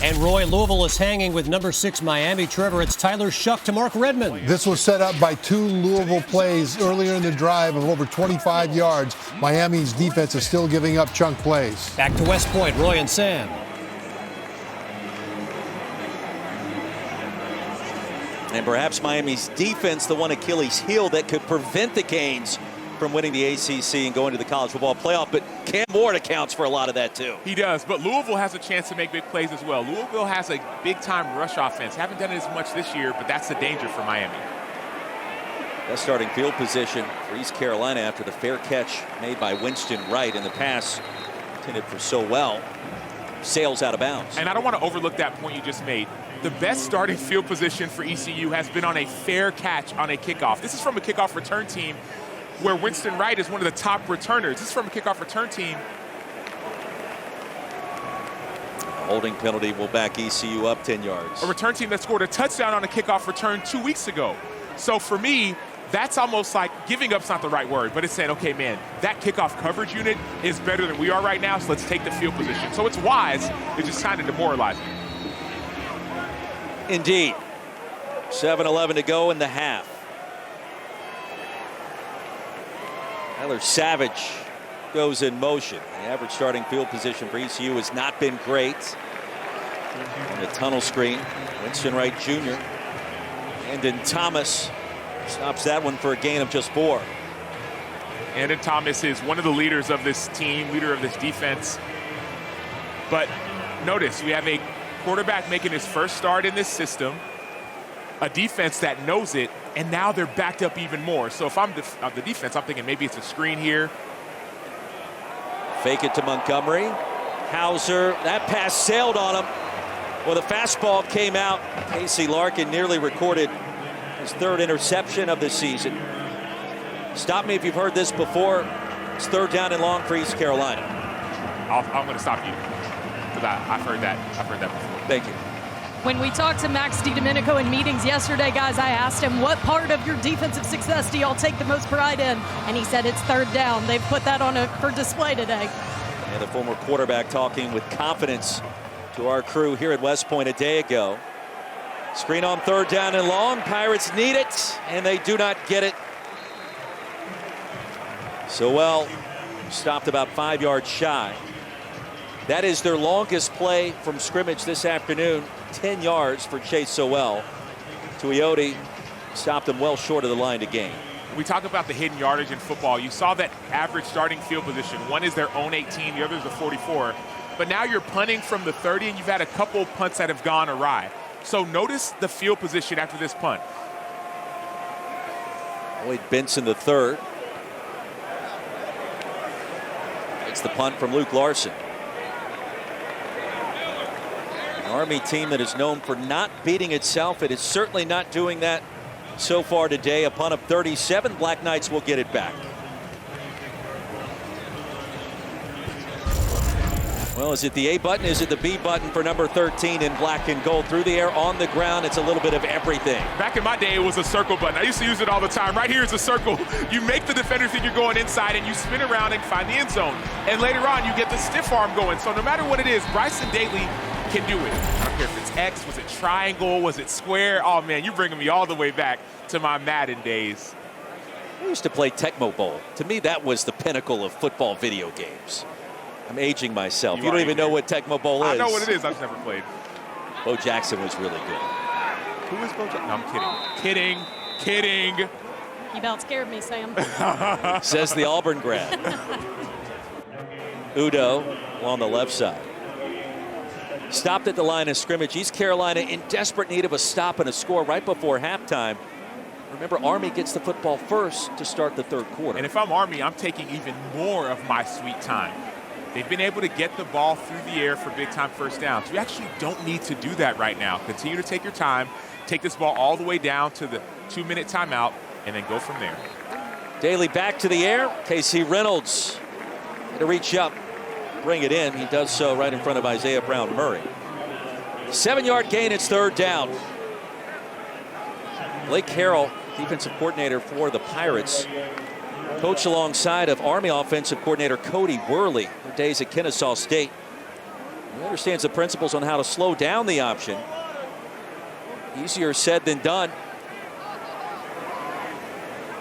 And Roy, Louisville is hanging with number 6 Miami. Trevor, it's Tyler Shuck to Mark Redmond. This was set up by 2 Louisville plays earlier in the drive of over 25 yards. Miami's defense is still giving up chunk plays. Back to West Point, Roy and Sam. And perhaps Miami's defense, the one Achilles heel that could prevent the Canes from winning the ACC and going to the college football playoff. But Cam Ward accounts for a lot of that too. He does, but Louisville has a chance to make big plays as well. Louisville has a big-time rush offense. Haven't done it as much this year, but that's the danger for Miami. That starting field position for East Carolina after the fair catch made by Winston Wright in the pass intended for so well. Sails out of bounds. And I don't want to overlook that point you just made. The best starting field position for ECU has been on a fair catch on a kickoff. This is from a kickoff return team where Winston Wright is one of the top returners. This is from a kickoff return team. A holding penalty will back ECU up 10 yards. A return team that scored a touchdown on a kickoff return 2 weeks ago. So for me, that's almost like giving up's not the right word, but it's saying, okay, man, that kickoff coverage unit is better than we are right now, so let's take the field position. So it's wise, it's just kind of demoralizing. Indeed. 7:11 to go in the half. Tyler Savage goes in motion. The average starting field position for ECU has not been great. On the tunnel screen, Winston Wright Jr. Andon Thomas stops that one for a gain of just 4. Andon Thomas is one of the leaders of this team, leader of this defense. But notice we have a quarterback making his first start in this system, a defense that knows it, and now they're backed up even more. So if I'm the defense, I'm thinking maybe it's a screen here. Fake it to Montgomery. Hauser, that pass sailed on him. Well, the fastball came out. Casey Larkin nearly recorded his 3rd interception of the season. Stop me if you've heard this before. It's 3rd down and long for East Carolina. I'm going to stop you because I've heard that. I've heard that before. Thank you. When we talked to Max DiDomenico in meetings yesterday, guys, I asked him, what part of your defensive success do y'all take the most pride in? And he said it's 3rd down. They've put that on for display today. And the former quarterback talking with confidence to our crew here at West Point a day ago. Screen on 3rd down and long. Pirates need it, and they do not get it. Sowell stopped about 5 yards shy. That is their longest play from scrimmage this afternoon. 10 yards for Chase Sowell. Tuioti stopped him well short of the line to gain. We talk about the hidden yardage in football. You saw that average starting field position. One is their own 18, the other is the 44. But now you're punting from the 30, and you've had a couple punts that have gone awry. So notice the field position after this punt. Boyd Benson the 3rd. It's the punt from Luke Larson. An Army team that is known for not beating itself. It is certainly not doing that so far today. A punt of 37. Black Knights will get it back. Well, is it the A button? Is it the B button for number 13 in black and gold? Through the air, on the ground, it's a little bit of everything. Back in my day, it was a circle button. I used to use it all the time. Right here is a circle. You make the defender think you're going inside, and you spin around and find the end zone. And later on, you get the stiff arm going. So no matter what it is, Bryson Daly can do it. I don't care if it's X, was it triangle, was it square? Oh, man, you're bringing me all the way back to my Madden days. I used to play Tecmo Bowl. To me, that was the pinnacle of football video games. I'm aging myself. You don't even know what Tecmo Bowl is. I know what it is. I've never played. Bo Jackson was really good. Who is Bo Jackson? No, I'm kidding. Kidding. You about scared me, Sam. Says the Auburn grad. Udo on the left side. Stopped at the line of scrimmage. East Carolina in desperate need of a stop and a score right before halftime. Remember, Army gets the football first to start the 3rd quarter. And if I'm Army, I'm taking even more of my sweet time. They've been able to get the ball through the air for big-time first downs. You actually don't need to do that right now. Continue to take your time, take this ball all the way down to the 2-minute timeout, and then go from there. Daly back to the air. Casey Reynolds to reach up, bring it in. He does so right in front of Isaiah Brown Murray. 7-yard gain, it's 3rd down. Blake Harrell, defensive coordinator for the Pirates, coach alongside of Army offensive coordinator Cody Worley, their days at Kennesaw State. He understands the principles on how to slow down the option. Easier said than done.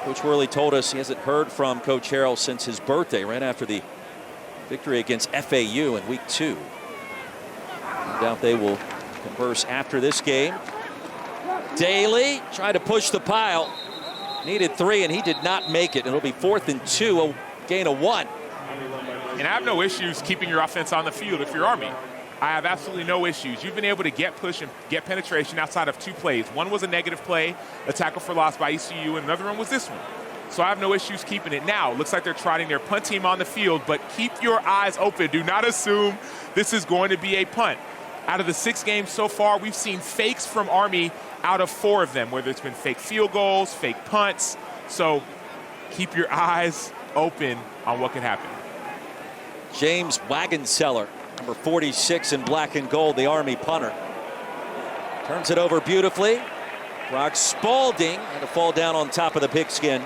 Coach Worley told us he hasn't heard from Coach Harrell since his birthday, right after the victory against FAU in week 2. No doubt they will converse after this game. Daly tried to push the pile. Needed 3, and he did not make it. It'll be 4th and 2, a gain of 1. And I have no issues keeping your offense on the field if you're Army. I have absolutely no issues. You've been able to get push and get penetration outside of 2 plays. One was a negative play, a tackle for loss by ECU, and another one was this one. So I have no issues keeping it. Now, it looks like they're trotting their punt team on the field, but keep your eyes open. Do not assume this is going to be a punt. Out of the 6 games so far, we've seen fakes from Army out of 4 of them, whether it's been fake field goals, fake punts. So keep your eyes open on what can happen. James Wagonseller, number 46 in black and gold, the Army punter. Turns it over beautifully. Brock Spalding had to fall down on top of the pigskin.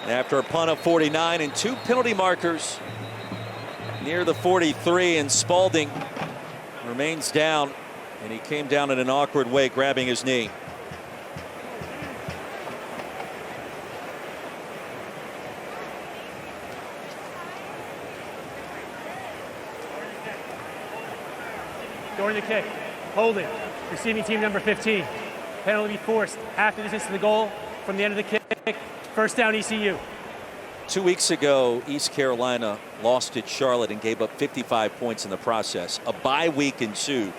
And after a punt of 49 and 2 penalty markers near the 43, and Spalding remains down, and he came down in an awkward way, grabbing his knee. During the kick, holding, receiving team number 15. Penalty forced, half the distance to the goal from the end of the kick. First down, ECU. 2 weeks ago, East Carolina lost at Charlotte and gave up 55 points in the process. A bye week ensued.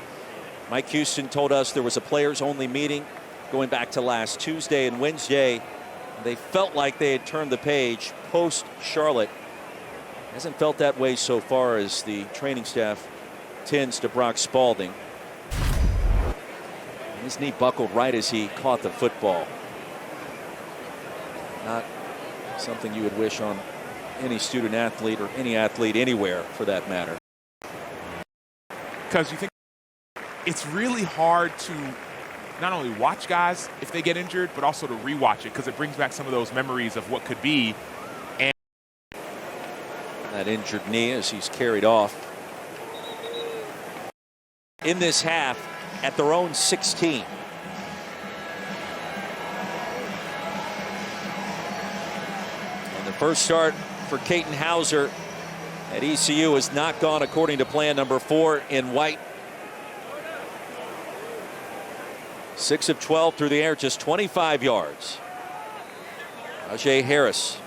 Mike Houston told us there was a players-only meeting going back to last Tuesday and Wednesday. They felt like they had turned the page post-Charlotte. Hasn't felt that way so far as the training staff tends to Brock Spalding. His knee buckled right as he caught the football. Not something you would wish on any student athlete or any athlete anywhere for that matter. Because you think it's really hard to not only watch guys if they get injured, but also to rewatch it because it brings back some of those memories of what could be. And that injured knee as he's carried off. In this half at their own 16. And the first start for Caton Hauser at ECU has not gone according to plan. Number 4 in white. 6 of 12 through the air, just 25 yards. Ajay Harris.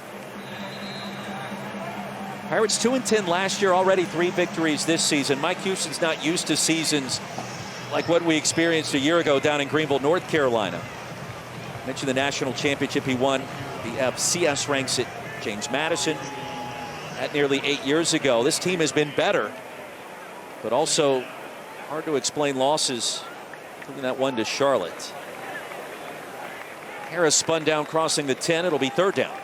Pirates 2-10 last year, already 3 victories this season. Mike Houston's not used to seasons like what we experienced a year ago down in Greenville, North Carolina. I mentioned the national championship he won. The FCS ranks at James Madison at nearly 8 years ago. This team has been better, but also hard to explain losses, including that one to Charlotte. Harris spun down crossing the 10. It'll be 3rd down.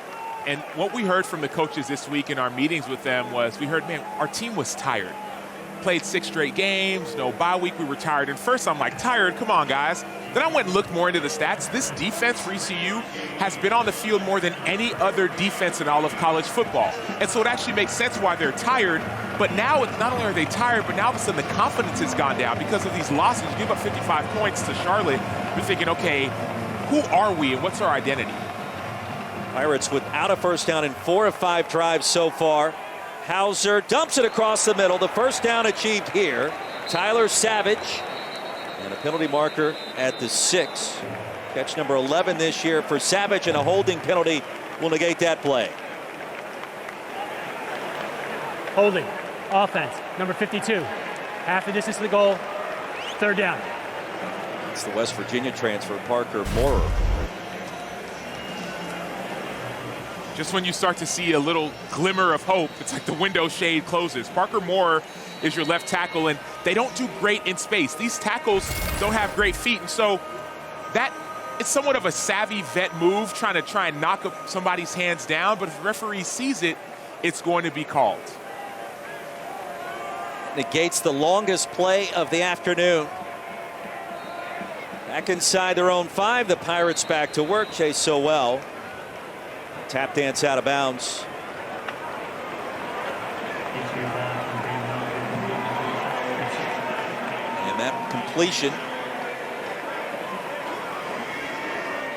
And what we heard from the coaches this week in our meetings with them was we heard, man, our team was tired. Played 6 straight games, no bye week, we were tired. And first I'm like, tired? Come on, guys. Then I went and looked more into the stats. This defense for ECU has been on the field more than any other defense in all of college football. And so it actually makes sense why they're tired. But now, not only are they tired, but now all of a sudden the confidence has gone down because of these losses. You give up 55 points to Charlotte. You're thinking, okay, who are we and what's our identity? Pirates without a first down in 4 of 5 drives so far. Hauser dumps it across the middle. The first down achieved here. Tyler Savage. And a penalty marker at the 6. Catch number 11 this year for Savage, and a holding penalty will negate that play. Holding, offense, number 52. Half the distance to the goal, 3rd down. It's the West Virginia transfer, Parker Moorer. Just when you start to see a little glimmer of hope, it's like the window shade closes. Parker Moorer is your left tackle, and they don't do great in space. These tackles don't have great feet, and so that it's somewhat of a savvy vet move, trying to knock somebody's hands down, but if the referee sees it, it's going to be called. Negates the longest play of the afternoon. Back inside their own 5, the Pirates back to work. Chase Sowell. Tap dance out of bounds. And that completion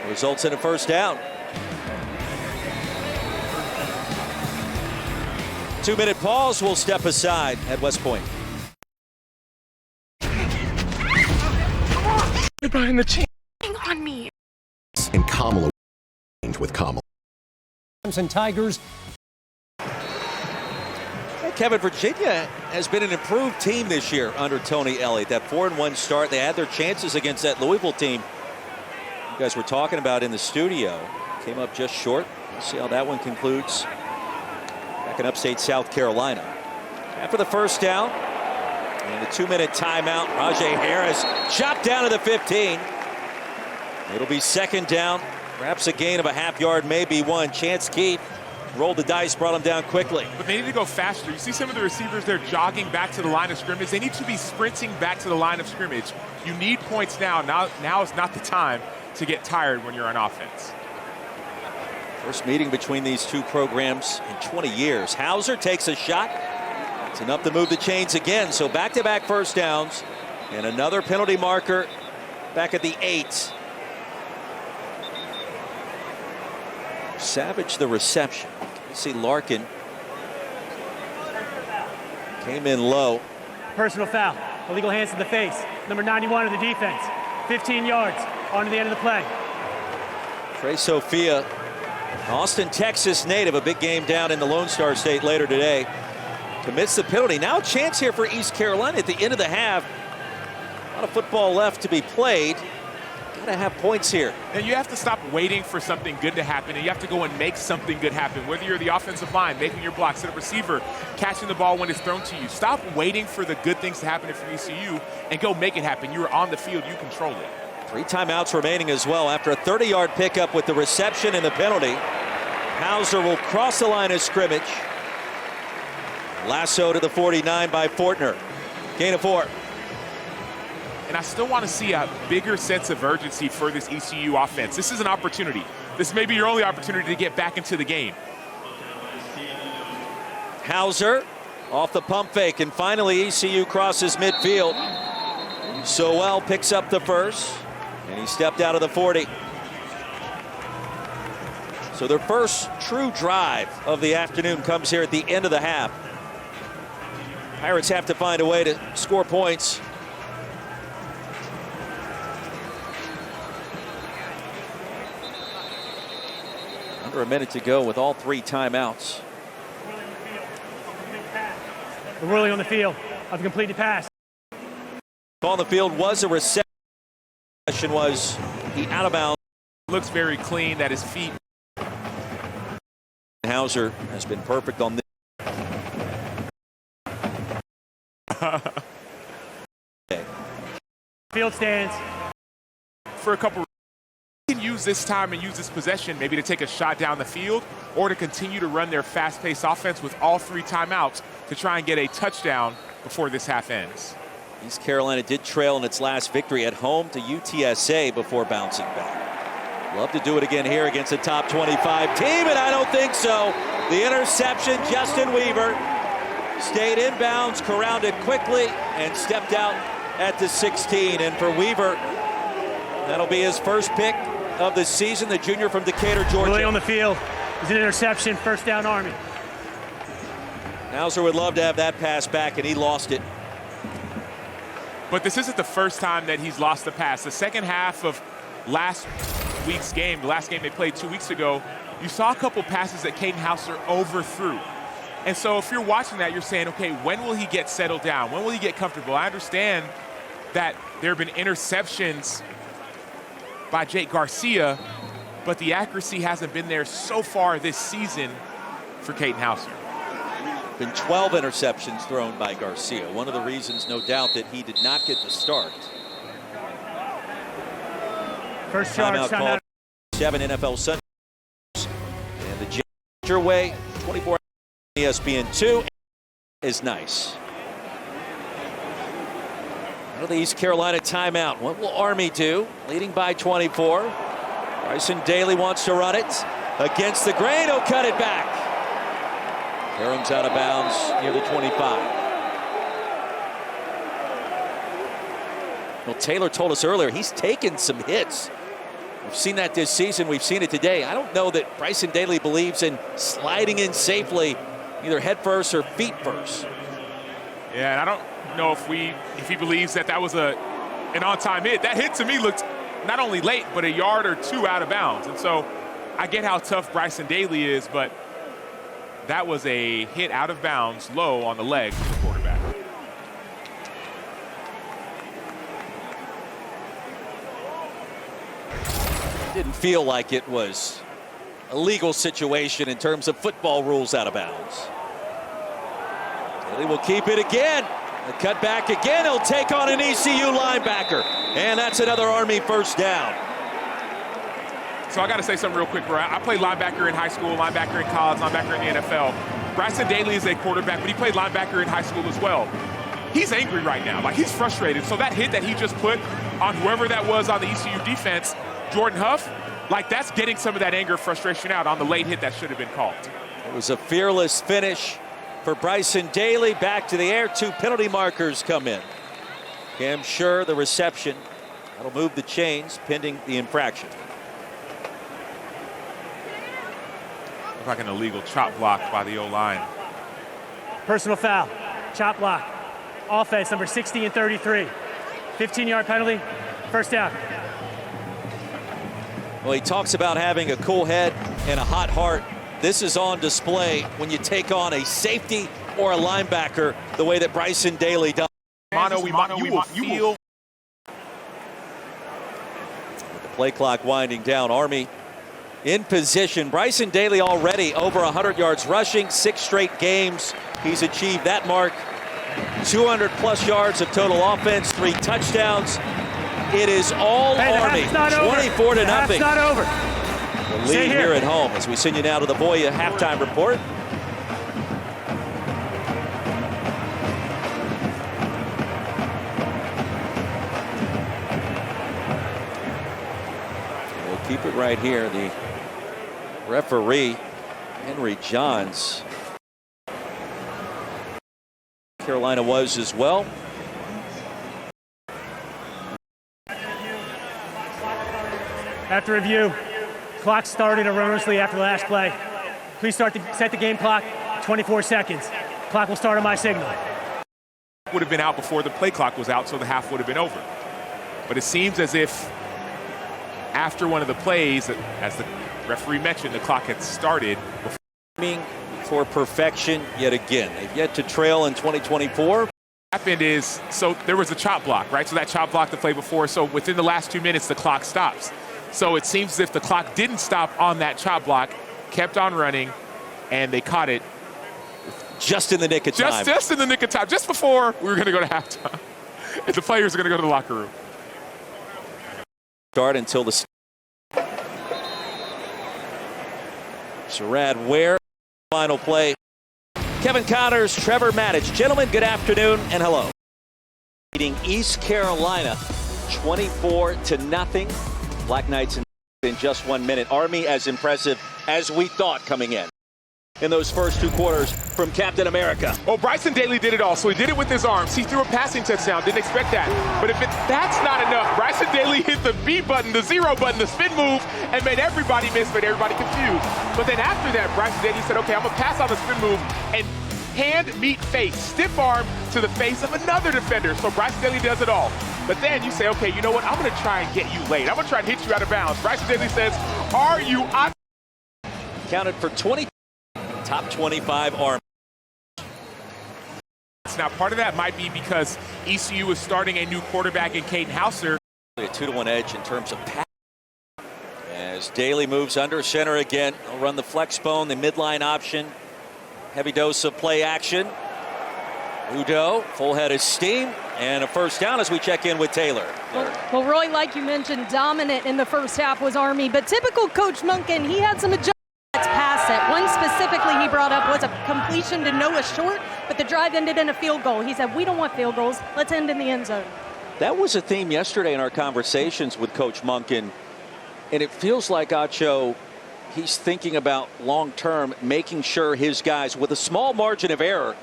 results in a first down. 2-minute pause. We'll step aside at West Point. Behind the chain on me. And Kamala with Kamala. And Tigers. Kevin, Virginia has been an improved team this year under Tony Elliott. That 4-1 start, they had their chances against that Louisville team you guys were talking about in the studio. Came up just short. We'll see how that one concludes. Back in upstate South Carolina. After the first down and the 2-minute timeout, Ajay Harris chopped down to the 15. It'll be 2nd down. Perhaps a gain of a half yard, maybe 1. Chance Keith rolled the dice, brought him down quickly. But they need to go faster. You see some of the receivers, they're jogging back to the line of scrimmage. They need to be sprinting back to the line of scrimmage. You need points now. Now is not the time to get tired when you're on offense. First meeting between these two programs in 20 years. Hauser takes a shot. It's enough to move the chains again. So back-to-back first downs and another penalty marker back at the 8. Savage the reception. You see Larkin came in low. Personal foul. Illegal hands to the face. Number 91 of the defense. 15 yards on to the end of the play. Trey Sophia, Austin, Texas native, a big game down in the Lone Star State later today. Commits the penalty. Now a chance here for East Carolina at the end of the half. A lot of football left to be played. Gotta have points here. And you have to stop waiting for something good to happen, and you have to go and make something good happen. Whether you're the offensive line, making your blocks, the receiver, catching the ball when it's thrown to you. Stop waiting for the good things to happen for ECU and go make it happen. You're on the field, you control it. 3 timeouts remaining as well after a 30-yard pickup with the reception and the penalty. Hauser will cross the line of scrimmage. Lasso to the 49 by Fortner. Gain of 4. And I still want to see a bigger sense of urgency for this ECU offense. This is an opportunity. This may be your only opportunity to get back into the game. Hauser off the pump fake, and finally ECU crosses midfield. Sowell picks up the first, and he stepped out of the 40. So their first true drive of the afternoon comes here at the end of the half. Pirates have to find a way to score points. Under a minute to go with all 3 timeouts. The ruling on the field of the completed pass. On the field was a reception. Was he out of bounds? Looks very clean at his feet. Hauser has been perfect on this. Field stands. For a couple, you can use this time and use this possession maybe to take a shot down the field or to continue to run their fast-paced offense with all 3 timeouts to try and get a touchdown before this half ends. East Carolina did trail in its last victory at home to UTSA before bouncing back. Love to do it again here against a top 25 team, and I don't think so. The interception, Justin Weaver stayed inbounds, corralled it quickly, and stepped out at the 16. And for Weaver, that'll be his first pick of the season, the junior from Decatur, Georgia. Ruling on the field is an interception, first down Army. Hauser would love to have that pass back, and he lost it. But this isn't the first time that he's lost the pass. The second half of last week's game, the last game they played 2 weeks ago, you saw a couple passes that Caden Hauser overthrew. And so if you're watching that, you're saying, okay, when will he get settled down? When will he get comfortable? I understand that there have been interceptions by Jake Garcia, but the accuracy hasn't been there so far this season for Caden Hauser. Been 12 interceptions thrown by Garcia. One of the reasons, no doubt, that he did not get the start. First charge, timeout. 7 NFL Sundays. And the Ginger way, 24 ESPN2 is nice. Out of the East Carolina timeout. What will Army do? Leading by 24. Bryson Daly wants to run it. Against the grain, he'll cut it back. Durham's out of bounds near the 25. Well, Taylor told us earlier he's taken some hits. We've seen that this season. We've seen it today. I don't know that Bryson Daly believes in sliding in safely, either head first or feet first. Yeah, and I don't know if he believes that was an on-time hit. That hit to me looked not only late, but a yard or 2 out of bounds. And so I get how tough Bryson Daly is, but that was a hit out of bounds, low on the leg for the quarterback. Didn't feel like it was a legal situation in terms of football rules out of bounds. Daly will keep it again. The cut back again. He'll take on an ECU linebacker. And that's another Army first down. So I got to say something real quick, bro. I played linebacker in high school, linebacker in college, linebacker in the NFL. Bryson Daly is a quarterback, but he played linebacker in high school as well. He's angry right now. Like, he's frustrated. So that hit that he just put on whoever that was on the ECU defense, Jordan Huff, like, that's getting some of that anger, frustration out on the late hit that should have been called. It was a fearless finish for Bryson Daly. Back to the air. 2 penalty markers come in. Cam Schur, the reception. That'll move the chains pending the infraction. Looked like an illegal chop block by the O-line. Personal foul, chop block. Offense, number 60 and 33. 15-yard penalty, first down. Well, he talks about having a cool head and a hot heart. This is on display when you take on a safety or a linebacker the way that Bryson Daly does. You will feel. With the play clock winding down, Army in position. Bryson Daly already over 100 yards rushing, 6 straight games. He's achieved that mark. 200+ yards of total offense, 3 touchdowns. It is all Army, 24 to nothing. It's not over. The lead here at home as we send you now to the Boya halftime report. We'll keep it right here. The referee, Henry Johns. Carolina was as well. After review, clock started erroneously after the last play. Please set the game clock, 24 seconds. Clock will start on my signal. Would have been out before the play clock was out, so the half would have been over. But it seems as if after one of the plays, as the referee mentioned, the clock had started. For perfection yet again. They've yet to trail in 2024. What happened is, so there was a chop block, right? So that chop block the play before, so within the last 2 minutes, the clock stops. So it seems as if the clock didn't stop on that chop block, kept on running, and they caught it. Just in the nick of time. Just in the nick of time, just before we were going to go to halftime. And the players are going to go to the locker room. Start until the Sherrod Ware. Final play. Kevin Connors, Trevor Maddich. Gentlemen, good afternoon and hello. Beating East Carolina 24 to nothing. Black Knights in just 1 minute. Army as impressive as we thought coming in those first 2 quarters from Captain America. Well, Bryson Daly did it all. So he did it with his arms. He threw a passing touchdown. Didn't expect that. But if that's not enough, Bryson Daly hit the B button, the 0 button, the spin move, and made everybody miss, made everybody confused. But then after that, Bryson Daly said, okay, I'm going to pass on the spin move and hand, meet, face, stiff arm to the face of another defender. So Bryson Daly does it all. But then you say, okay, you know what? I'm going to try and get you late. I'm going to try and hit you out of bounds. Bryson Daly says, are you on? Counted for 20. Top 25 Army. Now, part of that might be because ECU is starting a new quarterback in Caden Hauser. A 2-to-1 edge in terms of pass. As Daly moves under center again, he'll run the flex bone, the midline option. Heavy dose of play action. Udo, full head of steam, and a first down as we check in with Taylor. Well, Roy, like you mentioned, dominant in the first half was Army, but typical Coach Monken, he had some adjustments. Pass it. One specifically he brought up was a completion to Noah Short, but the drive ended in a field goal. He said, we don't want field goals. Let's end in the end zone. That was a theme yesterday in our conversations with Coach Monken, and it feels like, Acho, he's thinking about long-term, making sure his guys, with a small margin of error,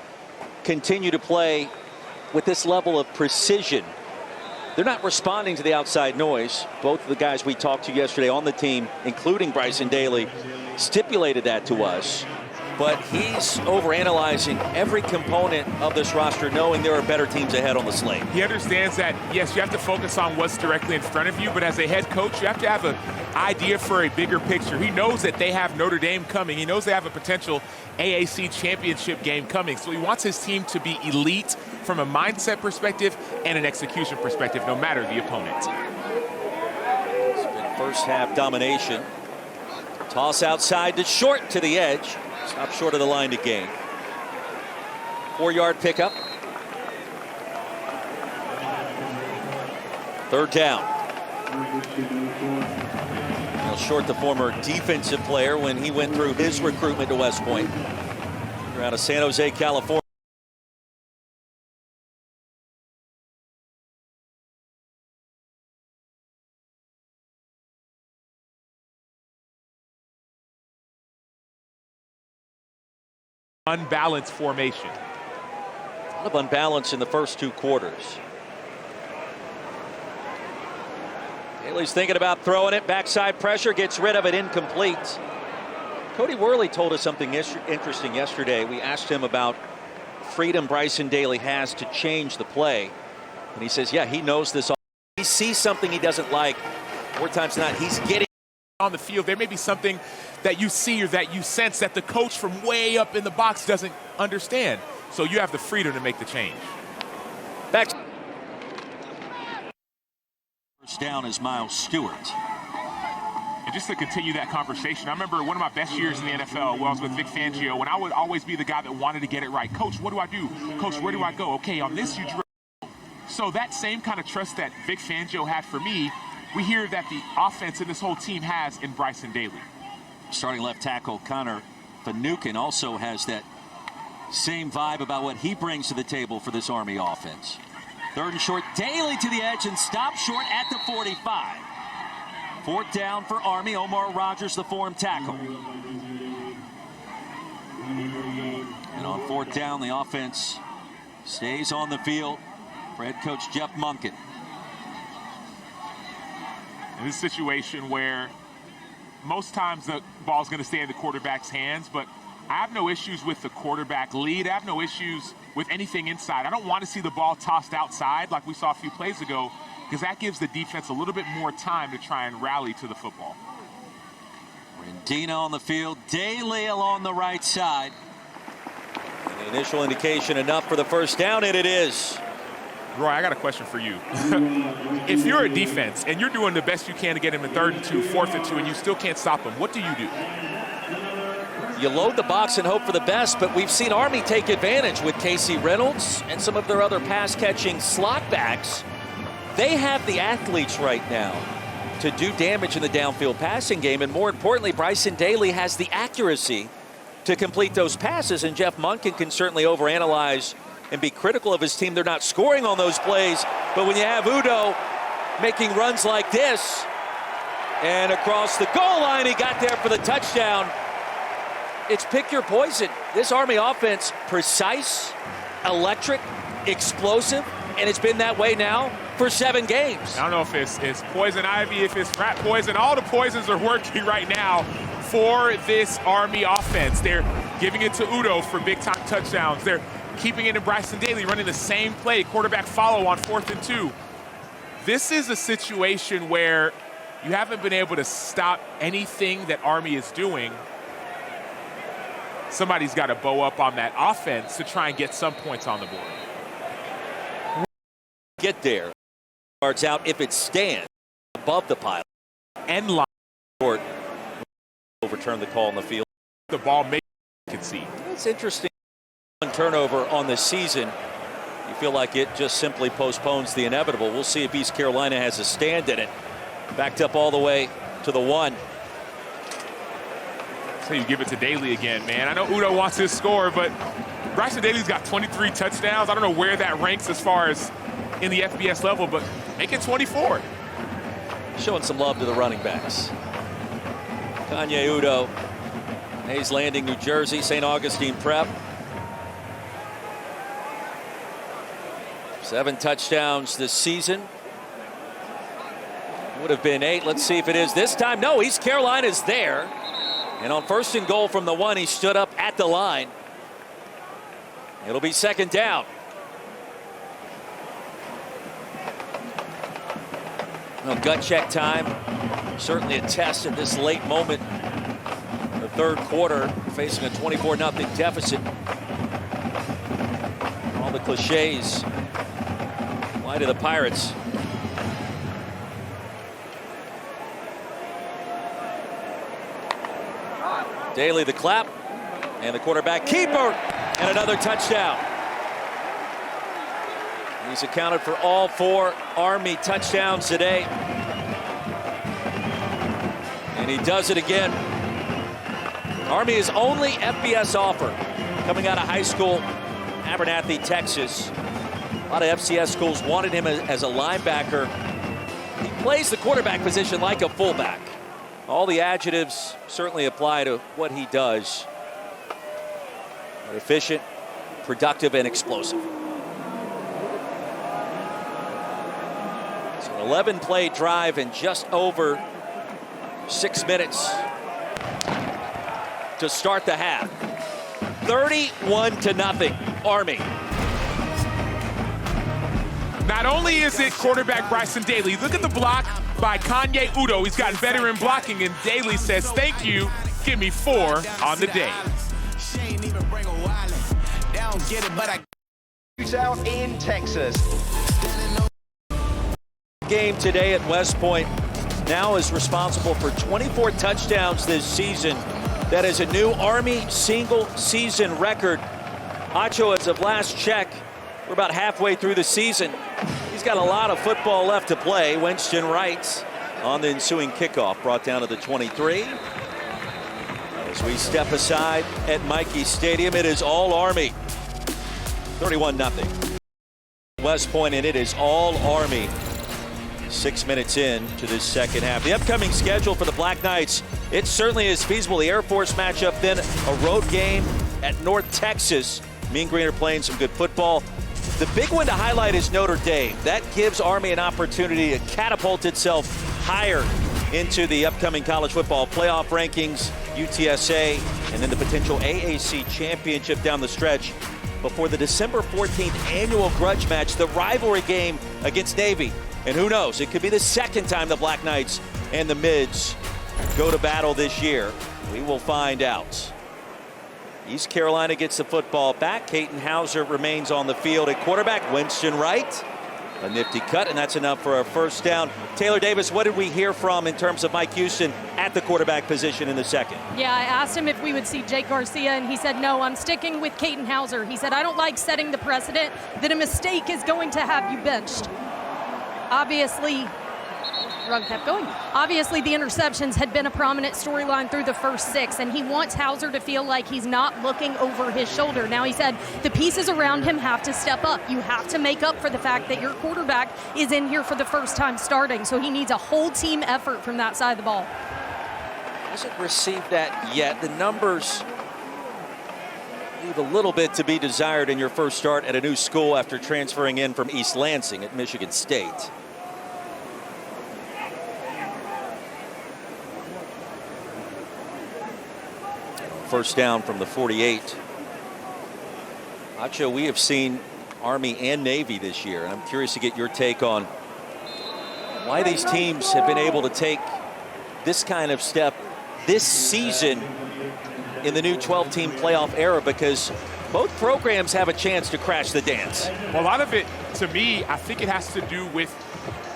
continue to play with this level of precision. They're not responding to the outside noise. Both of the guys we talked to yesterday on the team, including Bryson Daly, stipulated that to us. But he's overanalyzing every component of this roster, knowing there are better teams ahead on the slate. He understands that, yes, you have to focus on what's directly in front of you, but as a head coach, you have to have an idea for a bigger picture. He knows that they have Notre Dame coming. He knows they have a potential AAC championship game coming. So he wants his team to be elite from a mindset perspective and an execution perspective, no matter the opponent. It's been first half domination. Toss outside to Short to the edge. Stop short of the line to gain. 4-yard pickup. Third down. Now Short, the former defensive player when he went through his recruitment to West Point. You're out of San Jose, California. Unbalanced formation. A lot of unbalance in the first 2 quarters. Daly's thinking about throwing it. Backside pressure, gets rid of it, incomplete. Cody Worley told us something interesting yesterday. We asked him about freedom Bryson Daly has to change the play. And he says, yeah, he knows this. He sees something he doesn't like. More times than not, he's getting on the field. There may be something that you see or that you sense that the coach from way up in the box doesn't understand. So you have the freedom to make the change. Back. First down is Miles Stewart. And just to continue that conversation, I remember one of my best years in the NFL when I was with Vic Fangio, and I would always be the guy that wanted to get it right. Coach, what do I do? Coach, where do I go? Okay, on this you drill. So that same kind of trust that Vic Fangio had for me, we hear that the offense and this whole team has in Bryson Daly. Starting left tackle Connor Finucane also has that same vibe about what he brings to the table for this Army offense. Third and short, Daly to the edge and stop short at the 45. Fourth down for Army. Omar Rogers, the form tackle. And on fourth down, the offense stays on the field for head coach Jeff Monken. In this situation where most times the ball's going to stay in the quarterback's hands, but I have no issues with the quarterback lead. I have no issues with anything inside. I don't want to see the ball tossed outside like we saw a few plays ago, because that gives the defense a little bit more time to try and rally to the football. Rendina on the field, Daly along the right side. And the initial indication enough for the first down, and it is. Roy, I got a question for you. If you're a defense and you're doing the best you can to get him in 3rd and 2, 4th and 2, and you still can't stop him, what do you do? You load the box and hope for the best, but we've seen Army take advantage with Casey Reynolds and some of their other pass-catching slot backs. They have the athletes right now to do damage in the downfield passing game, and more importantly, Bryson Daly has the accuracy to complete those passes, and Jeff Monken can certainly overanalyze and be critical of his team. They're not scoring on those plays, but when you have Udo making runs like this, and across the goal line, he got there for the touchdown. It's pick your poison. This Army offense, precise, electric, explosive, and it's been that way now for 7 games. I don't know if it's poison ivy, if it's rat poison. All the poisons are working right now for this Army offense. They're giving it to Udo for big-time touchdowns. They're keeping it in Bryson Daly, running the same play, quarterback follow on 4th and 2. This is a situation where you haven't been able to stop anything that Army is doing. Somebody's got to bow up on that offense to try and get some points on the board. Get there. Yards out if it stands above the pile. End line. Court overturn the call on the field. The ball may concede. It's interesting. One turnover on the season. You feel like it just simply postpones the inevitable. We'll see if East Carolina has a stand in it. Backed up all the way to the 1. So you give it to Daly again, man. I know Udo wants his score, but Bryson Daly's got 23 touchdowns. I don't know where that ranks as far as in the FBS level, but make it 24. Showing some love to the running backs. Kanye Udo, Hayes Landing, New Jersey, St. Augustine Prep. 7 touchdowns this season. Would have been 8. Let's see if it is this time. No, East Carolina's there. And on 1st and goal from the 1, he stood up at the line. It'll be 2nd down. Well, gut check time. Certainly a test at this late moment. The 3rd quarter, facing a 24-0 deficit. All the cliches apply to the Pirates. Daly the clap, and the quarterback keeper, and another touchdown. He's accounted for all 4 Army touchdowns today. And he does it again. Army's only FBS offer coming out of high school, Abernathy, Texas. A lot of FCS schools wanted him as a linebacker. He plays the quarterback position like a fullback. All the adjectives certainly apply to what he does. Efficient, productive, and explosive. It's an 11-play drive in just over 6 minutes to start the half. 31-0, Army. Not only is it quarterback Bryson Daly, look at the block by Kanye Udo. He's gotten better in blocking, and Daly says, thank you, give me 4 on the day. Out in Texas. Game today at West Point now is responsible for 24 touchdowns this season. That is a new Army single-season record. Acho, as of last check, we're about halfway through the season. He's got a lot of football left to play. Winston Wright on the ensuing kickoff, brought down to the 23. As we step aside at Mikey Stadium, it is all Army. 31-0. West Point, and it is all Army. 6 minutes in to this second half. The upcoming schedule for the Black Knights, it certainly is feasible. The Air Force matchup, then a road game at North Texas. Mean Green are playing some good football. The big one to highlight is Notre Dame. That gives Army an opportunity to catapult itself higher into the upcoming college football playoff rankings, UTSA, and then the potential AAC championship down the stretch before the December 14th annual grudge match, the rivalry game against Navy. And who knows, it could be the second time the Black Knights and the Mids go to battle this year. We will find out. East Carolina gets the football back. Caton Hauser remains on the field at quarterback. Winston Wright, a nifty cut, and that's enough for a first down. Taylor Davis, what did we hear from in terms of Mike Houston at the quarterback position in the second? Yeah, I asked him if we would see Jake Garcia, and he said, no, I'm sticking with Caton Hauser. He said, I don't like setting the precedent that a mistake is going to have you benched. Obviously, run kept going. Obviously, the interceptions had been a prominent storyline through the first 6, and he wants Hauser to feel like he's not looking over his shoulder. Now, he said the pieces around him have to step up. You have to make up for the fact that your quarterback is in here for the first time starting, so he needs a whole team effort from that side of the ball. Hasn't received that yet. The numbers leave a little bit to be desired in your first start at a new school after transferring in from East Lansing at Michigan State. First down from the 48. Acho, we have seen Army and Navy this year, and I'm curious to get your take on why these teams have been able to take this kind of step this season in the new 12-team playoff era, because both programs have a chance to crash the dance. Well, a lot of it, to me, I think it has to do with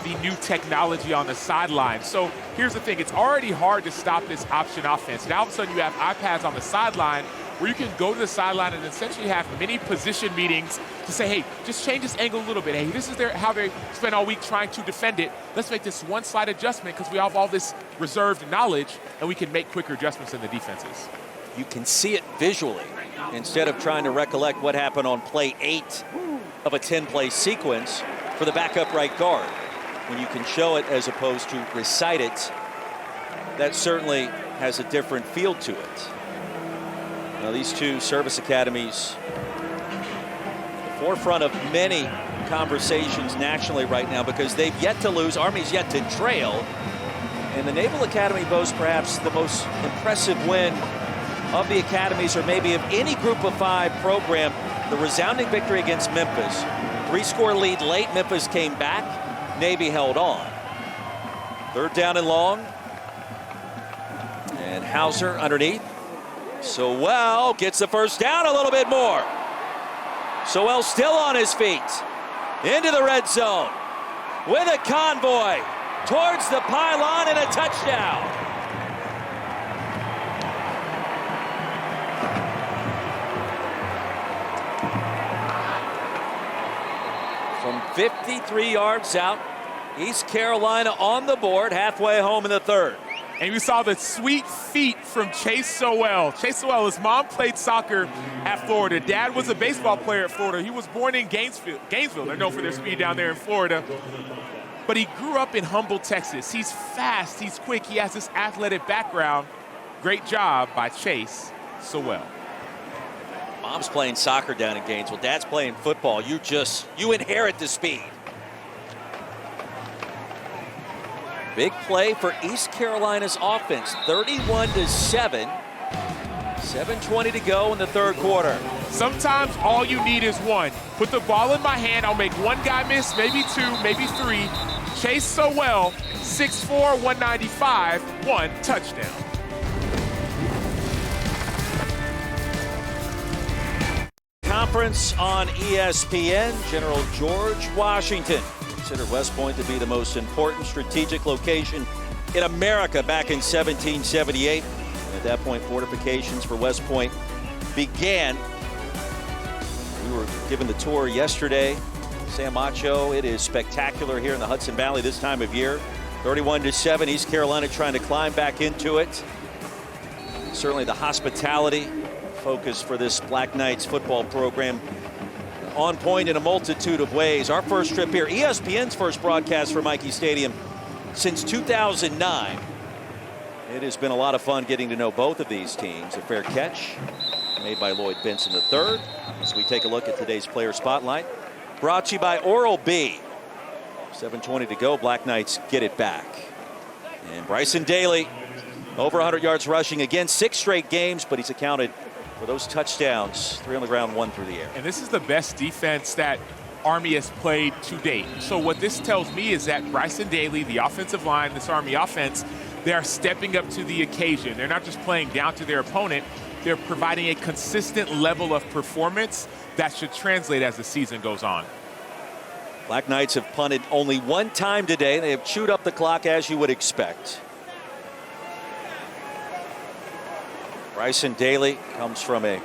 the new technology on the sideline. So here's the thing, it's already hard to stop this option offense. Now all of a sudden you have iPads on the sideline where you can go to the sideline and essentially have mini position meetings to say, hey, just change this angle a little bit. Hey, this is how they spend all week trying to defend it. Let's make this one slight adjustment because we have all this reserved knowledge and we can make quicker adjustments in the defenses. You can see it visually instead of trying to recollect what happened on play 8 of a 10-play sequence for the backup right guard. When you can show it as opposed to recite it, that certainly has a different feel to it. Now, these two service academies, the forefront of many conversations nationally right now because they've yet to lose. Army's yet to trail. And the Naval Academy boasts perhaps the most impressive win of the academies, or maybe of any group of 5 program, the resounding victory against Memphis. 3-score lead late, Memphis came back. Navy held on. Third down and long. And Hauser underneath. Sowell gets the first down a little bit more. Sowell still on his feet. Into the red zone. With a convoy. Towards the pylon and a touchdown. From 53 yards out, East Carolina on the board, halfway home in the third. And we saw the sweet feet from Chase Sowell. Chase Sowell, his mom played soccer at Florida. Dad was a baseball player at Florida. He was born in Gainesville. They're known for their speed down there in Florida. But he grew up in Humble, Texas. He's fast, he's quick, he has this athletic background. Great job by Chase Sowell. Mom's playing soccer down in Gainesville. Dad's playing football. You inherit the speed. Big play for East Carolina's offense. 31-7. 7:20 to go in the third quarter. Sometimes all you need is one. Put the ball in my hand, I'll make one guy miss, maybe two, maybe three. Chase so well, 6'4", 195, one touchdown. Conference on ESPN, General George Washington considered West Point to be the most important strategic location in America back in 1778. And at that point, fortifications for West Point began. We were given the tour yesterday. San Macho, it is spectacular here in the Hudson Valley this time of year. 31-7, East Carolina trying to climb back into it. Certainly the hospitality focus for this Black Knights football program on point in a multitude of ways. Our first trip here, ESPN's first broadcast for Michie Stadium since 2009. It has been a lot of fun getting to know both of these teams. A fair catch made by Lloyd Benson III as we take a look at today's player spotlight. Brought to you by Oral-B. 7:20 to go, Black Knights get it back. And Bryson Daly, over 100 yards rushing again, 6 straight games, but he's accounted for those touchdowns, 3 on the ground, 1 through the air. And this is the best defense that Army has played to date. So what this tells me is that Bryson Daly, the offensive line, this Army offense, they are stepping up to the occasion. They're not just playing down to their opponent. They're providing a consistent level of performance that should translate as the season goes on. Black Knights have punted only 1 time today. They have chewed up the clock as you would expect. Bryson Daly comes from a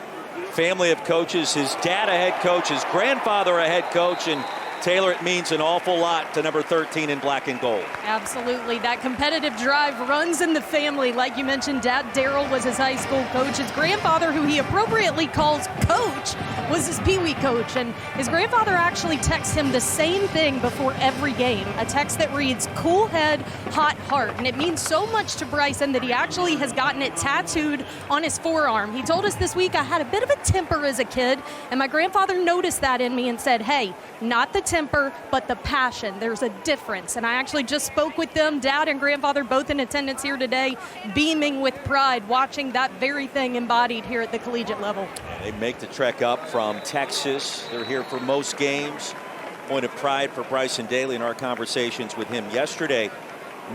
family of coaches. His dad a head coach, his grandfather a head coach, and Taylor, it means an awful lot to number 13 in black and gold. Absolutely. That competitive drive runs in the family. Like you mentioned, Dad Daryl was his high school coach. His grandfather, who he appropriately calls coach, was his Pee-wee coach. And his grandfather actually texts him the same thing before every game. A text that reads, cool head, hot heart. And it means so much to Bryson that he actually has gotten it tattooed on his forearm. He told us this week, I had a bit of a temper as a kid, and my grandfather noticed that in me and said, hey, not the temper, but the passion. There's a difference. And I actually just spoke with them, Dad and grandfather, both in attendance here today, beaming with pride, watching that very thing embodied here at the collegiate level. They make the trek up from Texas. They're here for most games. Point of pride for Bryson Daly in our conversations with him yesterday.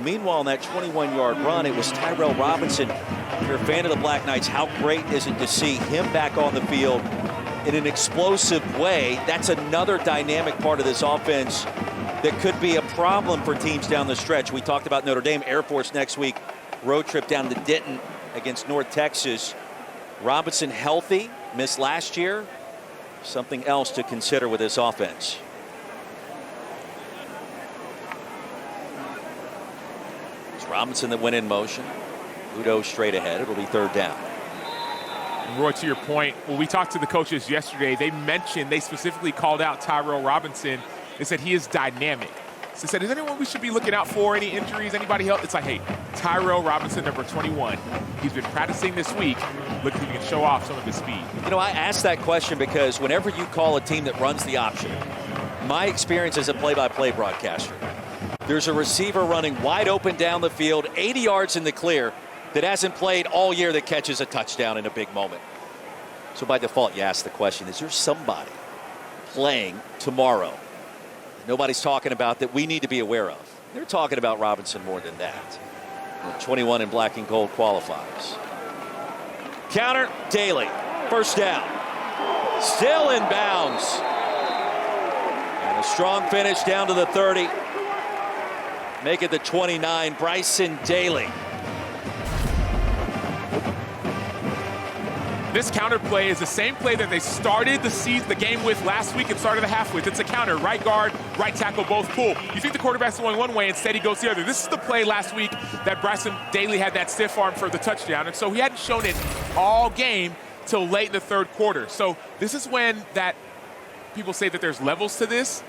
Meanwhile, in that 21-yard run, it was Tyrell Robinson. If you're a fan of the Black Knights, how great is it to see him back on the field in an explosive way? That's another dynamic part of this offense that could be a problem for teams down the stretch. We talked about Notre Dame, Air Force next week, road trip down to Denton against North Texas. Robinson healthy, missed last year. Something else to consider with this offense. It's Robinson that went in motion. Udo straight ahead. It'll be third down. Roy, to your point, when we talked to the coaches yesterday, they specifically called out Tyrell Robinson. They said he is dynamic. So they said, is there anyone we should be looking out for? Any injuries? Anybody else? It's like, hey, Tyrell Robinson, number 21. He's been practicing this week. Look if he can show off some of his speed. You know, I asked that question because whenever you call a team that runs the option, my experience as a play-by-play broadcaster, there's a receiver running wide open down the field, 80 yards in the clear, that hasn't played all year that catches a touchdown in a big moment. So by default, you ask the question, is there somebody playing tomorrow nobody's talking about that we need to be aware of? They're talking about Robinson more than that. 21 in black and gold qualifies. Counter, Daly, first down. Still in bounds. And a strong finish down to the 30. Make it the 29, Bryson Daly. This counter play is the same play that they started the game with last week and started the half with. It's a counter, right guard, right tackle, both pull. You think the quarterback's going one way, instead he goes the other. This is the play last week that Bryson Daly had that stiff arm for the touchdown, and so he hadn't shown it all game till late in the third quarter. So this is when that people say that there's levels to this.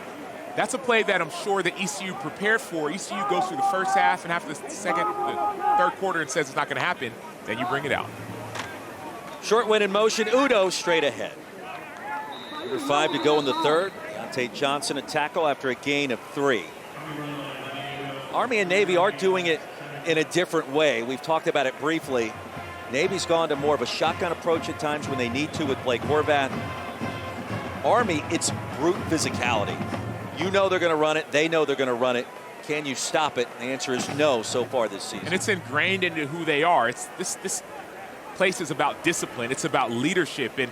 That's a play that I'm sure that ECU prepared for. ECU goes through the first half and half of the third quarter and says it's not going to happen. Then you bring it out. Short win in motion. Udo straight ahead. Under 5 to go in the third. Deontay Johnson a tackle after a gain of 3. Army and Navy are doing it in a different way. We've talked about it briefly Navy's gone to more of a shotgun approach at times when they need to with Blake Horvath. Army, it's brute physicality. You know they're going to run it. They know they're going to run it. Can you stop it? The answer is no so far this season. And it's ingrained into who they are. It's this place is about discipline. It's about leadership. And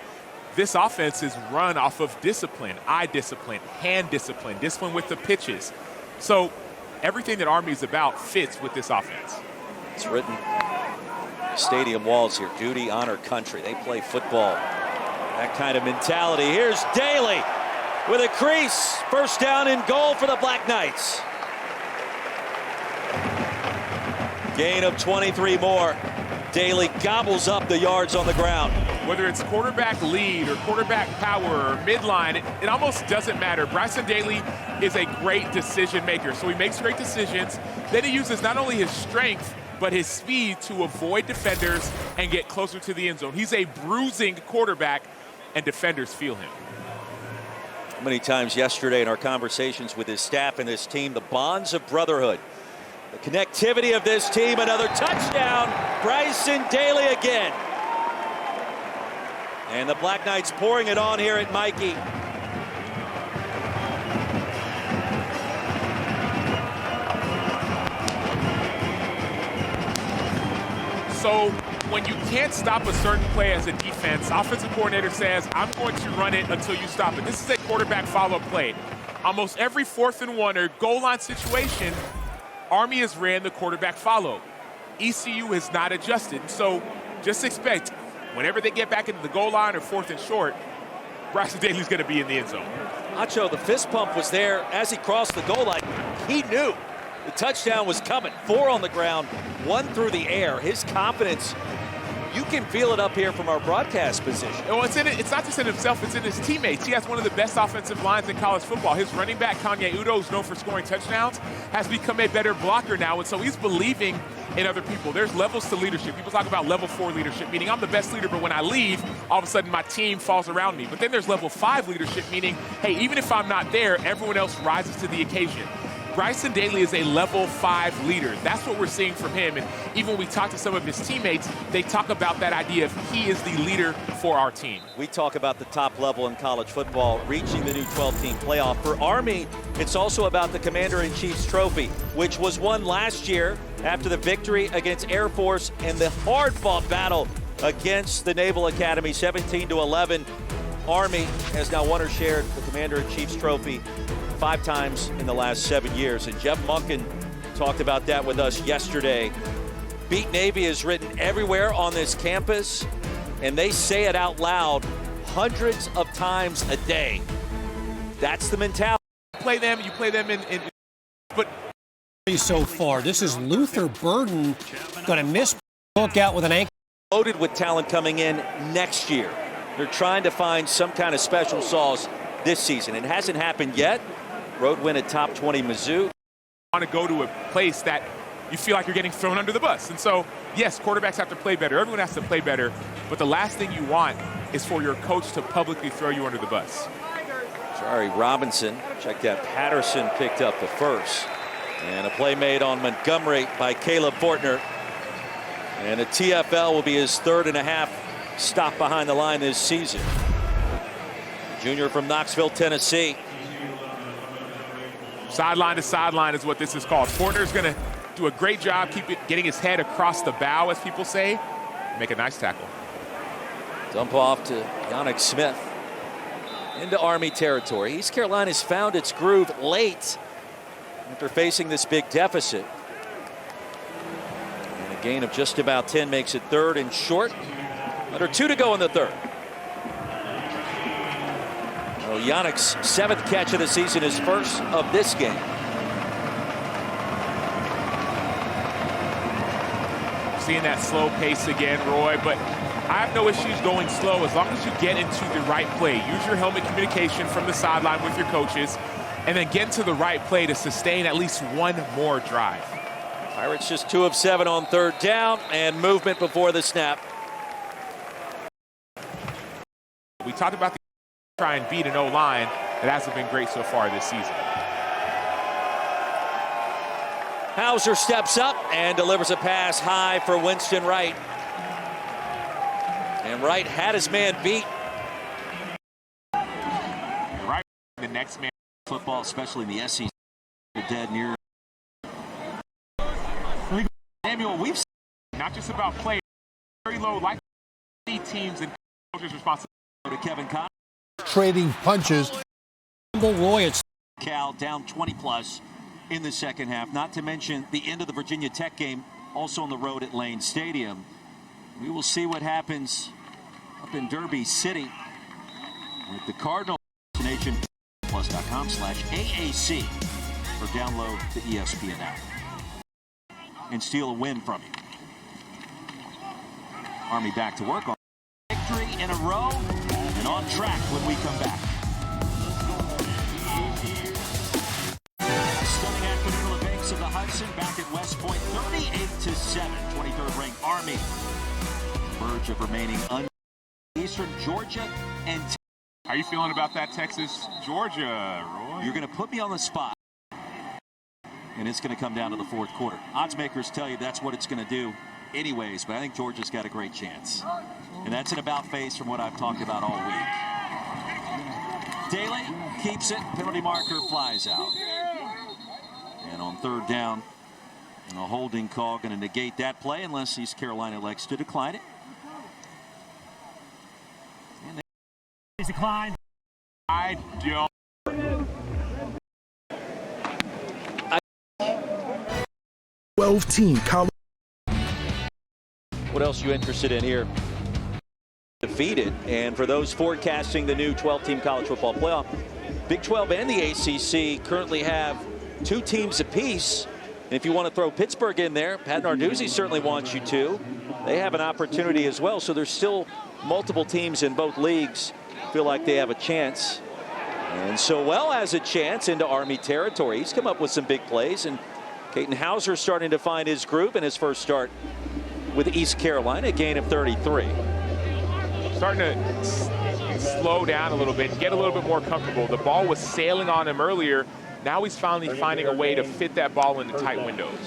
this offense is run off of discipline, eye discipline, hand discipline, discipline with the pitches. So everything that Army is about fits with this offense. It's written stadium walls here. Duty, honor, country. They play football. That kind of mentality. Here's Daly with a crease. First down and goal for the Black Knights. Gain of 23 more. Daly gobbles up the yards on the ground. Whether it's quarterback lead or quarterback power or midline, it almost doesn't matter. Bryson Daly is a great decision maker. So he makes great decisions. Then he uses not only his strength, but his speed to avoid defenders and get closer to the end zone. He's a bruising quarterback, and defenders feel him. Many times yesterday in our conversations with his staff and his team, the bonds of brotherhood. The connectivity of this team, another touchdown. Bryson Daly again. And the Black Knights pouring it on here at Mikey. So when you can't stop a certain play as a defense, offensive coordinator says, I'm going to run it until you stop it. This is a quarterback follow play. Almost every 4th and 1 or goal line situation, Army has ran the quarterback follow. ECU has not adjusted. So just expect whenever they get back into the goal line or 4th and short, Bryson Daly's going to be in the end zone. Acho, the fist pump was there as he crossed the goal line. He knew the touchdown was coming. 4 on the ground, 1 through the air. His confidence, you can feel it up here from our broadcast position. Well, it's not just in himself, it's in his teammates. He has one of the best offensive lines in college football. His running back, Kanye Udo, who's known for scoring touchdowns, has become a better blocker now, and so he's believing in other people. There's levels to leadership. People talk about level 4 leadership, meaning I'm the best leader, but when I leave, all of a sudden my team falls around me. But then there's level 5 leadership, meaning, hey, even if I'm not there, everyone else rises to the occasion. Bryson Daly is a level 5 leader. That's what we're seeing from him. And even when we talk to some of his teammates, they talk about that idea of he is the leader for our team. We talk about the top level in college football, reaching the new 12-team playoff. For Army, it's also about the Commander-in-Chief's trophy, which was won last year after the victory against Air Force and the hard-fought battle against the Naval Academy, 17-11. Army has now won or shared the Commander-in-Chief's trophy 5 times in the last 7 years. And Jeff Monken talked about that with us yesterday. Beat Navy is written everywhere on this campus, and they say it out loud hundreds of times a day. That's the mentality. You play them but so far. This is Luther Burden going to miss look out with an ankle. Loaded with talent coming in next year. They're trying to find some kind of special sauce this season. It hasn't happened yet. Road win at top 20 Mizzou. Want to go to a place that you feel like you're getting thrown under the bus. And so, yes, quarterbacks have to play better. Everyone has to play better. But the last thing you want is for your coach to publicly throw you under the bus. Sorry, Robinson. Check that. Patterson picked up the first. And a play made on Montgomery by Caleb Fortner. And a TFL will be his 3rd and a half stop behind the line this season. Junior from Knoxville, Tennessee. Sideline to sideline is what this is called. Fortner's going to do a great job getting his head across the bow, as people say. Make a nice tackle. Dump off to Yannick Smith into Army territory. East Carolina's found its groove late after facing this big deficit. And a gain of just about 10 makes it 3rd and short. Under 2 to go in the 3rd. Well, Yannick's 7th catch of the season, his first of this game. Seeing that slow pace again, Roy, but I have no issues going slow as long as you get into the right play. Use your helmet communication from the sideline with your coaches, and then get into the right play to sustain at least one more drive. Pirates just 2 of 7 on 3rd down, and movement before the snap. We talked about the try and beat an O-line that hasn't been great so far this season. Hauser steps up and delivers a pass high for Winston Wright. And Wright had his man beat. Right, the next man. Football, especially in the SEC, dead near. Samuel, we've seen not just about players, very low, like teams and coaches responsible to Kevin Conner. Trading punches. Roy, it's Cal down 20+ in the second half, not to mention the end of the Virginia Tech game, also on the road at Lane Stadium. We will see what happens up in Derby City with the Cardinals. NationPlus.com/AAC or download the ESPN app and steal a win from you. Army back to work on victory in a row and on track when we come back. Stunning afternoon on the banks of the Hudson back at West Point, 38-7. 23rd ranked Army. Verge of remaining Eastern Georgia and. How are you feeling about that Texas, Georgia, Roy? You're going to put me on the spot, and it's going to come down to the fourth quarter. Odds makers tell you that's what it's going to do anyways, but I think Georgia's got a great chance. And that's an about face from what I've talked about all week. Daly keeps it. Penalty marker flies out. And on third down, a holding call going to negate that play unless East Carolina elects to decline it. Decline. I don't. 12-team college. What else are you interested in here? Defeated, and for those forecasting the new 12-team college football playoff, Big 12 and the ACC currently have 2 teams apiece. And if you want to throw Pittsburgh in there, Pat Narduzzi certainly wants you to. They have an opportunity as well, so there's still multiple teams in both leagues feel like they have a chance. And Sowell has a chance into Army territory. He's come up with some big plays, and Caton Hauser starting to find his groove in his first start with East Carolina, a gain of 33. Starting to slow down a little bit and get a little bit more comfortable. The ball was sailing on him earlier. Now he's finally finding a way to fit that ball into tight windows.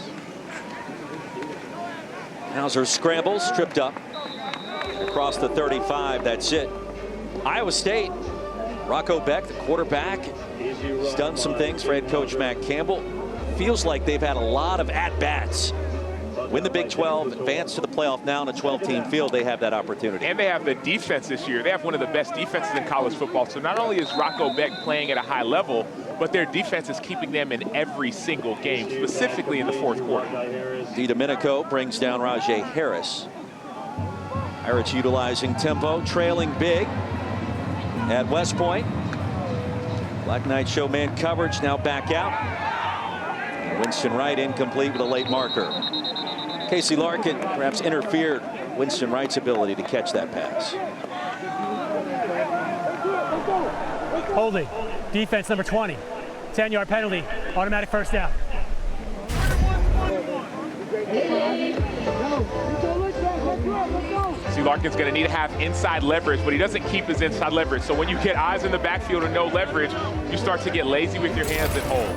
Hauser scrambles, tripped up across the 35. That's it. Iowa State, Rocco Beck, the quarterback, has done some things for head coach Matt Campbell. Feels like they've had a lot of at-bats. Win the Big 12, advance to the playoff now in a 12-team field. They have that opportunity. And they have the defense this year. They have one of the best defenses in college football. So not only is Rocco Beck playing at a high level, but their defense is keeping them in every single game, specifically in the fourth quarter. DiDomenico brings down Rajay Harris. Pirates utilizing tempo, trailing big at West Point. Black Knight show man coverage, now back out. Winston Wright incomplete with a late marker. Casey Larkin perhaps interfered Winston Wright's ability to catch that pass. Holding. Defense number 20. 10-yard penalty. Automatic first down. See, Larkin's going to need to have inside leverage, but he doesn't keep his inside leverage. So when you get eyes in the backfield and no leverage, you start to get lazy with your hands and hold.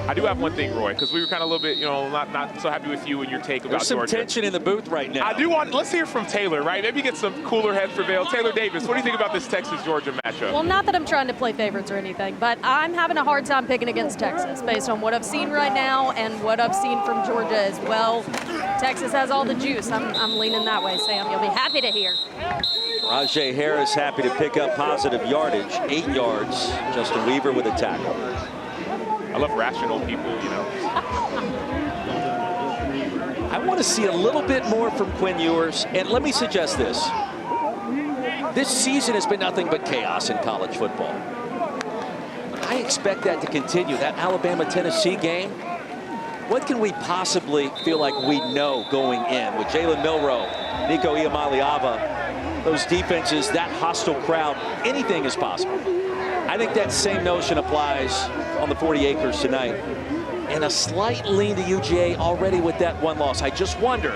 I do have one thing, Roy, because we were kind of a little bit, not so happy with you and your take about There's some Georgia. tension in the booth right now. I do want, let's hear from Taylor, right? Maybe get some cooler heads prevail. Taylor Davis, what do you think about this Texas-Georgia matchup? Well, not that I'm trying to play favorites or anything, but I'm having a hard time picking against Texas based on what I've seen right now and what I've seen from Georgia as well. Texas has all the juice. I'm leaning that way, Sam. You'll be happy to hear. Rajay Harris happy to pick up positive yardage, 8 yards. Justin Weaver with a tackle. I love rational people, I want to see a little bit more from Quinn Ewers. And let me suggest this. This season has been nothing but chaos in college football. I expect that to continue. That Alabama-Tennessee game, what can we possibly feel like we know going in? With Jalen Milroe, Nico Iamaleava, those defenses, that hostile crowd, anything is possible. I think that same notion applies on the 40 acres tonight. And a slight lean to UGA already with that one loss. I just wonder,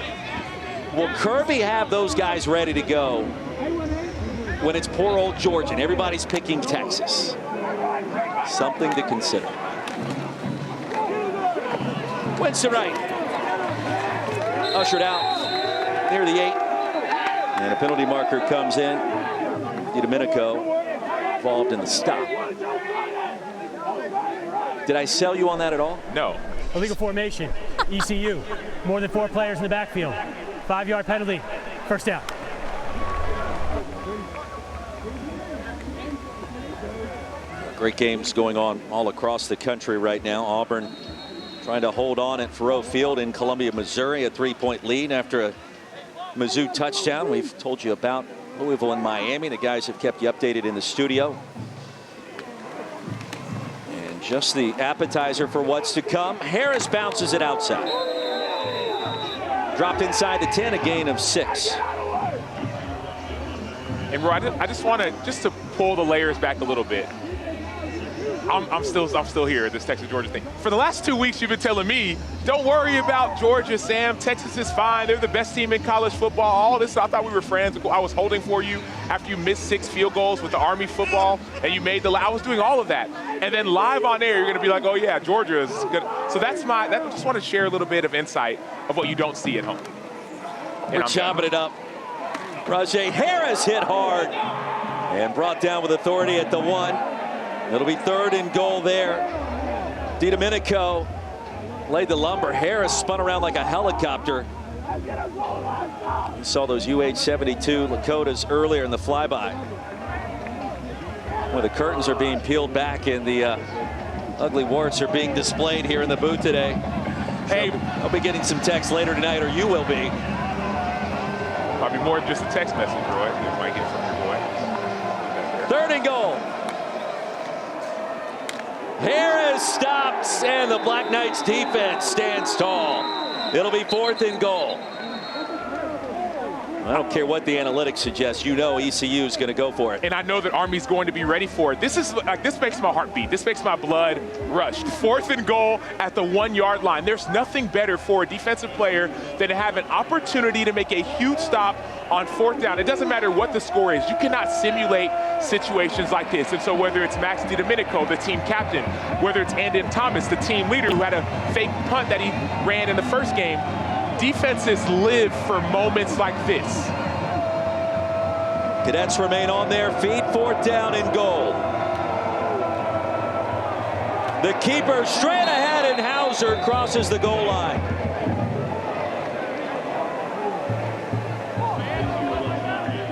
will Kirby have those guys ready to go when it's poor old Georgia and everybody's picking Texas? Something to consider. Winston Wright ushered out near the 8. And a penalty marker comes in. DiDomenico involved in the stop. Did I sell you on that at all? No. Illegal formation, ECU. More than 4 players in the backfield. 5-yard penalty, first down. Great games going on all across the country right now. Auburn trying to hold on at Faurot Field in Columbia, Missouri, a 3-point lead after a Mizzou touchdown. We've told you about Louisville and Miami. The guys have kept you updated in the studio. And just the appetizer for what's to come. Harris bounces it outside. Dropped inside the 10, a gain of 6. And bro, I just want to pull the layers back a little bit. I'm still here at this Texas-Georgia thing. For the last 2 weeks, you've been telling me, don't worry about Georgia, Sam. Texas is fine. They're the best team in college football. All this, I thought we were friends. I was holding for you after you missed 6 field goals with the Army football, and you made I was doing all of that. And then live on air, you're going to be like, oh, yeah, Georgia is good. So I just want to share a little bit of insight of what you don't see at home. We're chopping it up. Rajay Harris hit hard and brought down with authority at the 1. It'll be 3rd and goal there. DiDomenico laid the lumber. Harris spun around like a helicopter. We saw those UH-72 Lakotas earlier in the flyby. Where the curtains are being peeled back and the ugly warts are being displayed here in the booth today. Hey, I'll be getting some text later tonight, or you will be. Probably more than just a text message, Roy. You might get from your boy. 3rd and goal. Harris stops, and the Black Knights defense stands tall. It'll be 4th and goal. I don't care what the analytics suggest. You know ECU is going to go for it. And I know that Army's going to be ready for it. This makes my heart beat. This makes my blood rush. 4th and goal at the 1-yard line. There's nothing better for a defensive player than to have an opportunity to make a huge stop on 4th down. It doesn't matter what the score is. You cannot simulate situations like this. And so whether it's Max DiDomenico, the team captain, whether it's Andon Thomas, the team leader who had a fake punt that he ran in the first game, defenses live for moments like this. Cadets remain on their feet. 4th down and goal. The keeper straight ahead, and Hauser crosses the goal line.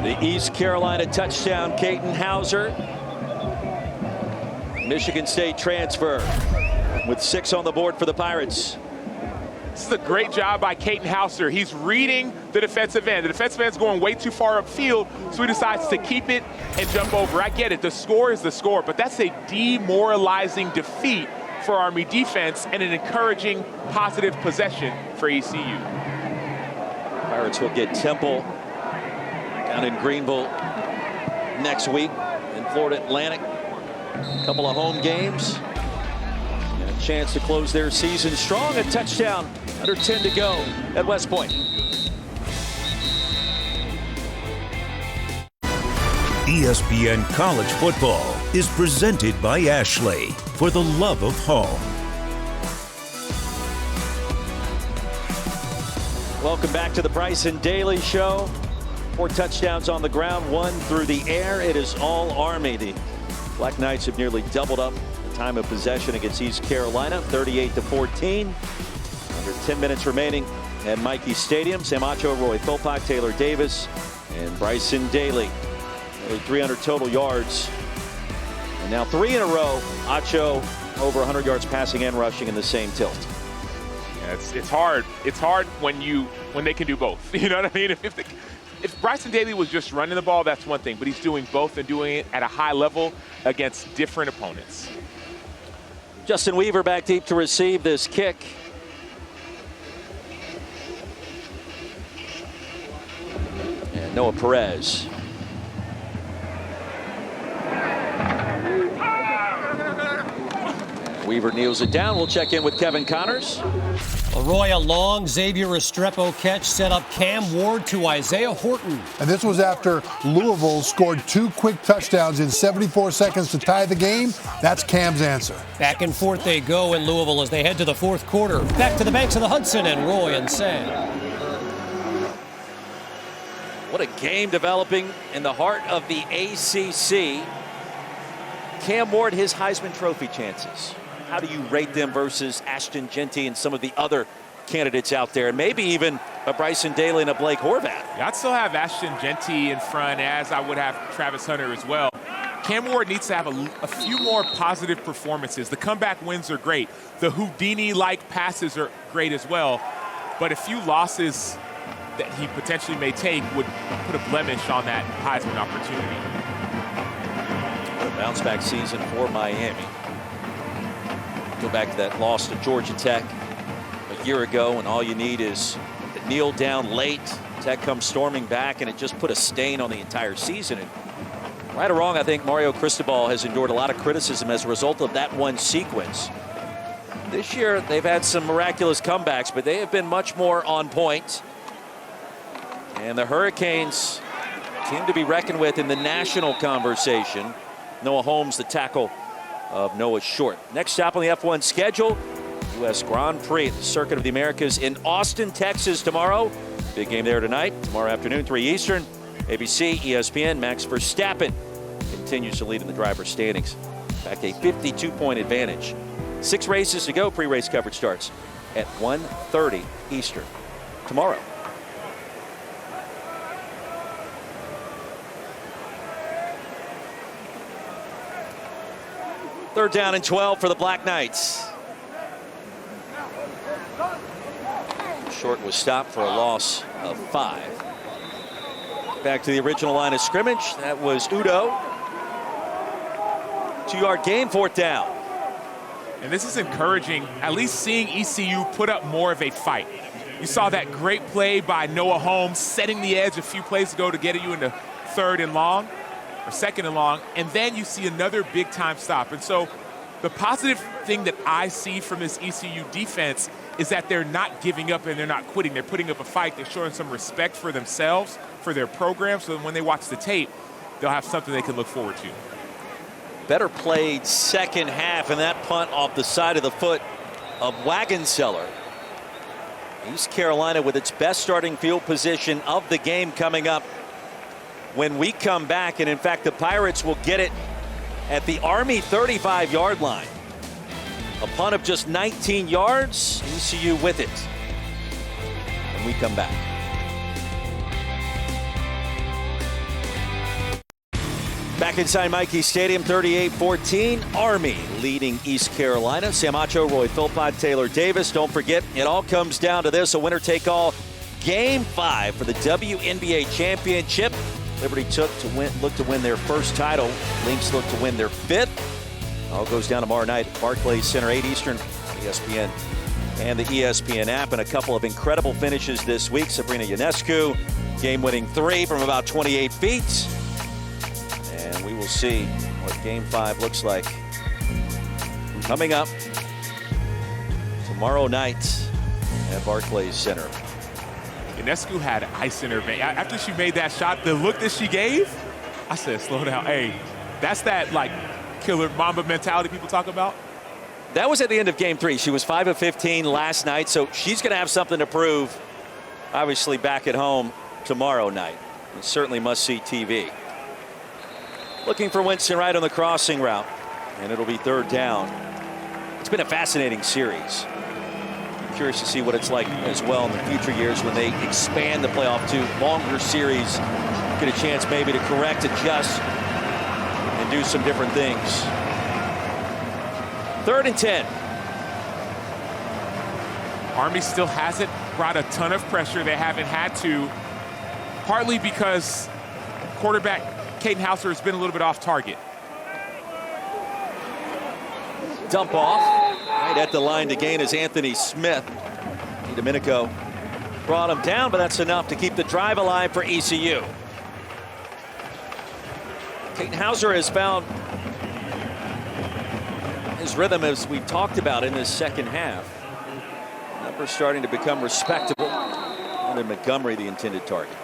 The East Carolina touchdown, Caden Hauser. Michigan State transfer with 6 on the board for the Pirates. This is a great job by Caden Hauser. He's reading the defensive end. The defensive end's going way too far upfield, so he decides to keep it and jump over. I get it. The score is the score, but that's a demoralizing defeat for Army defense and an encouraging, positive possession for ECU. Pirates will get Temple down in Greenville next week in Florida Atlantic. A couple of home games. And a chance to close their season strong. A touchdown, under 10 to go at West Point. ESPN College Football is presented by Ashley, for the love of home. Welcome back to the Bryson Daily Show. 4 touchdowns on the ground, 1 through the air. It is all Army. The Black Knights have nearly doubled up the time of possession against East Carolina, 38-14. Under 10 minutes remaining at Mikey Stadium. Sam Acho, Roy Philpott, Taylor Davis, and Bryson Daly. Nearly 300 total yards. And now 3 in a row. Acho over 100 yards passing and rushing in the same tilt. Yeah, it's hard. It's hard when they can do both. You know what I mean? If Bryson Daly was just running the ball, that's one thing. But he's doing both and doing it at a high level against different opponents. Justin Weaver back deep to receive this kick. And Noah Perez. Weaver kneels it down. We'll check in with Kevin Connors. Roy, a long Xavier Restrepo catch set up Cam Ward to Isaiah Horton. And this was after Louisville scored 2 quick touchdowns in 74 seconds to tie the game. That's Cam's answer. Back and forth they go in Louisville as they head to the 4th quarter. Back to the banks of the Hudson and Roy and Sam. What a game developing in the heart of the ACC. Cam Ward, his Heisman Trophy chances. How do you rate them versus Ashton Genty and some of the other candidates out there, and maybe even a Bryson Daly and a Blake Horvath? Yeah, I'd still have Ashton Genty in front, as I would have Travis Hunter as well. Cam Ward needs to have a few more positive performances. The comeback wins are great. The Houdini-like passes are great as well. But a few losses that he potentially may take would put a blemish on that Heisman opportunity. A bounce-back season for Miami. Go back to that loss to Georgia Tech a year ago, and all you need is to kneel down late. Tech comes storming back, and it just put a stain on the entire season. And right or wrong, I think Mario Cristobal has endured a lot of criticism as a result of that one sequence. This year, they've had some miraculous comebacks, but they have been much more on point. And the Hurricanes seem to be reckoned with in the national conversation. Noah Holmes, the tackle of Noah Short. Next stop on the F1 schedule, U.S. Grand Prix, the Circuit of the Americas in Austin, Texas tomorrow. Big game there tonight. Tomorrow afternoon, 3 Eastern. ABC, ESPN, Max Verstappen continues to lead in the driver's standings. In fact, a 52-point advantage. 6 races to go. Pre-race coverage starts at 1:30 Eastern tomorrow. Third down and 12 for the Black Knights. Short was stopped for a loss of 5. Back to the original line of scrimmage. That was Udo. 2-yard gain, 4th down. And this is encouraging, at least seeing ECU put up more of a fight. You saw that great play by Noah Holmes setting the edge a few plays ago to get you into 3rd and long, or 2nd and long, and then you see another big-time stop. And so the positive thing that I see from this ECU defense is that they're not giving up and they're not quitting. They're putting up a fight. They're showing some respect for themselves, for their program, so that when they watch the tape, they'll have something they can look forward to. Better played second half, and that punt off the side of the foot of Wagenseller. East Carolina with its best starting field position of the game coming up when we come back. And in fact, the Pirates will get it at the Army 35-yard line. A punt of just 19 yards. ECU with it when we come back. Back inside Michie Stadium, 38-14. Army leading East Carolina. Sam Acho, Roy Philpott, Taylor Davis. Don't forget, it all comes down to this: a winner-take-all Game 5 for the WNBA championship. Liberty look to win their first title. Lynx look to win their 5th. All goes down tomorrow night at Barclays Center, 8 Eastern, ESPN and the ESPN app. And a couple of incredible finishes this week. Sabrina Ionescu, game-winning 3 from about 28 feet. And we will see what Game 5 looks like coming up tomorrow night at Barclays Center. Ionescu had ice in her vein. After she made that shot, the look that she gave, I said, slow down. Hey, that's that, like, killer Mamba mentality people talk about. That was at the end of Game 3. She was 5 of 15 last night, so she's going to have something to prove, obviously, back at home tomorrow night. It's certainly must-see TV. Looking for Winston Wright on the crossing route, and it'll be 3rd down. It's been a fascinating series. I'm curious to see what it's like as well in the future years when they expand the playoff to longer series, get a chance maybe to correct, adjust, and do some different things. 3rd and 10. Army still hasn't brought a ton of pressure. They haven't had to, partly because quarterback Caden Hauser has been a little bit off target. Dump off right at the line to gain is Anthony Smith. Domenico brought him down, but that's enough to keep the drive alive for ECU. Caden Hauser has found his rhythm, as we've talked about, in this second half. Numbers starting to become respectable. And then Montgomery, the intended target.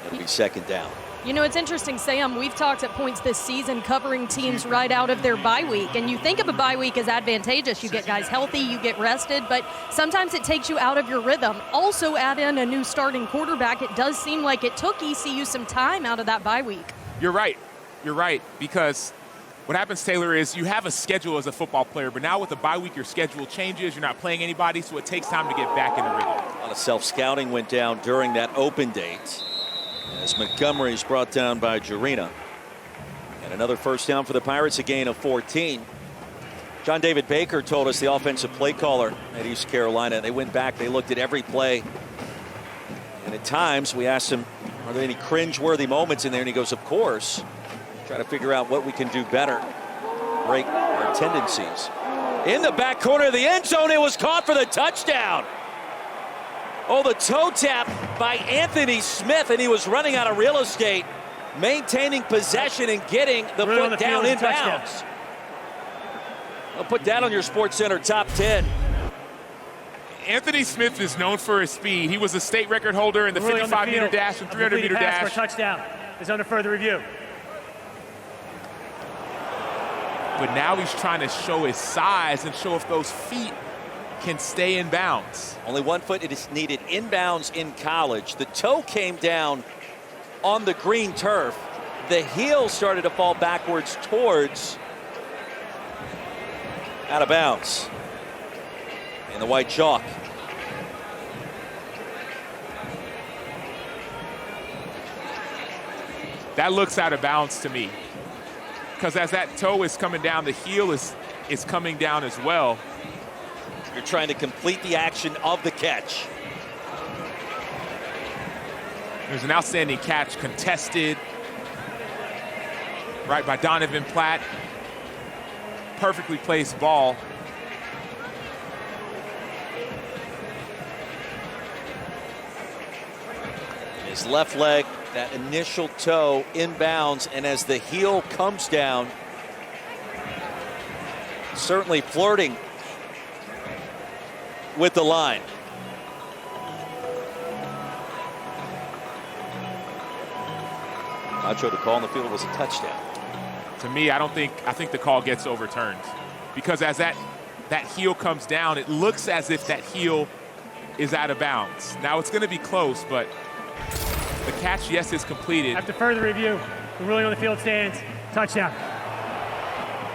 It'll be 2nd down. You know, it's interesting, Sam. We've talked at points this season covering teams right out of their bye week. And you think of a bye week as advantageous. You get guys healthy, you get rested, but sometimes it takes you out of your rhythm. Also add in a new starting quarterback. It does seem like it took ECU some time out of that bye week. You're right. You're right. Because what happens, Taylor, is you have a schedule as a football player, but now with the bye week, your schedule changes. You're not playing anybody, so it takes time to get back in the rhythm. A lot of self-scouting went down during that open date, as Montgomery is brought down by Jarena. And another first down for the Pirates, a gain of 14. John David Baker told us, the offensive play caller at East Carolina, they went back, they looked at every play. And at times we asked him, are there any cringe-worthy moments in there? And he goes, of course. Try to figure out what we can do better. Break our tendencies. In the back corner of the end zone, it was caught for the touchdown. Oh, the toe tap by Anthony Smith, and he was running out of real estate, maintaining possession and getting the foot down in bounds. I'll put that on your SportsCenter top 10. Anthony Smith is known for his speed. He was a state record holder in the 55-meter dash and 300-meter dash. For a touchdown is under further review. But now he's trying to show his size and show if those feet can stay in bounds. Only 1 foot it is needed inbounds in college. The toe came down on the green turf. The heel started to fall backwards towards out of bounds. And the white chalk. That looks out of bounds to me. Because as that toe is coming down, the heel is coming down as well. You're trying to complete the action of the catch. There's an outstanding catch, contested right by Donovan Platt. Perfectly placed ball. His left leg, that initial toe inbounds, and as the heel comes down, certainly flirting with the line. Nacho, the call on the field was a touchdown. To me, I think the call gets overturned, because as that heel comes down, it looks as if that heel is out of bounds. Now it's going to be close, but the catch, yes, is completed. After further review, the ruling on the field stands. Touchdown.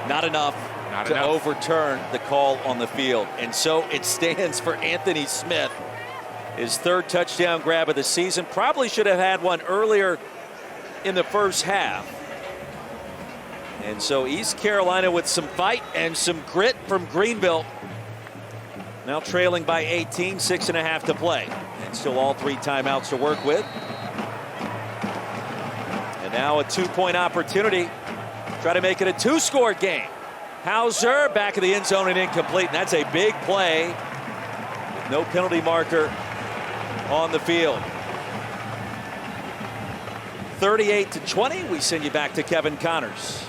Not enough to overturn the call on the field. And so it stands for Anthony Smith. His third touchdown grab of the season. Probably should have had one earlier in the first half. And so East Carolina with some fight and some grit from Greenville. Now trailing by 18, 6.5 to play. And still all 3 timeouts to work with. And now a 2-point opportunity. Try to make it a 2-score game. Hauser back of the end zone and incomplete. And that's a big play with no penalty marker on the field. 38-20. We send you back to Kevin Connors.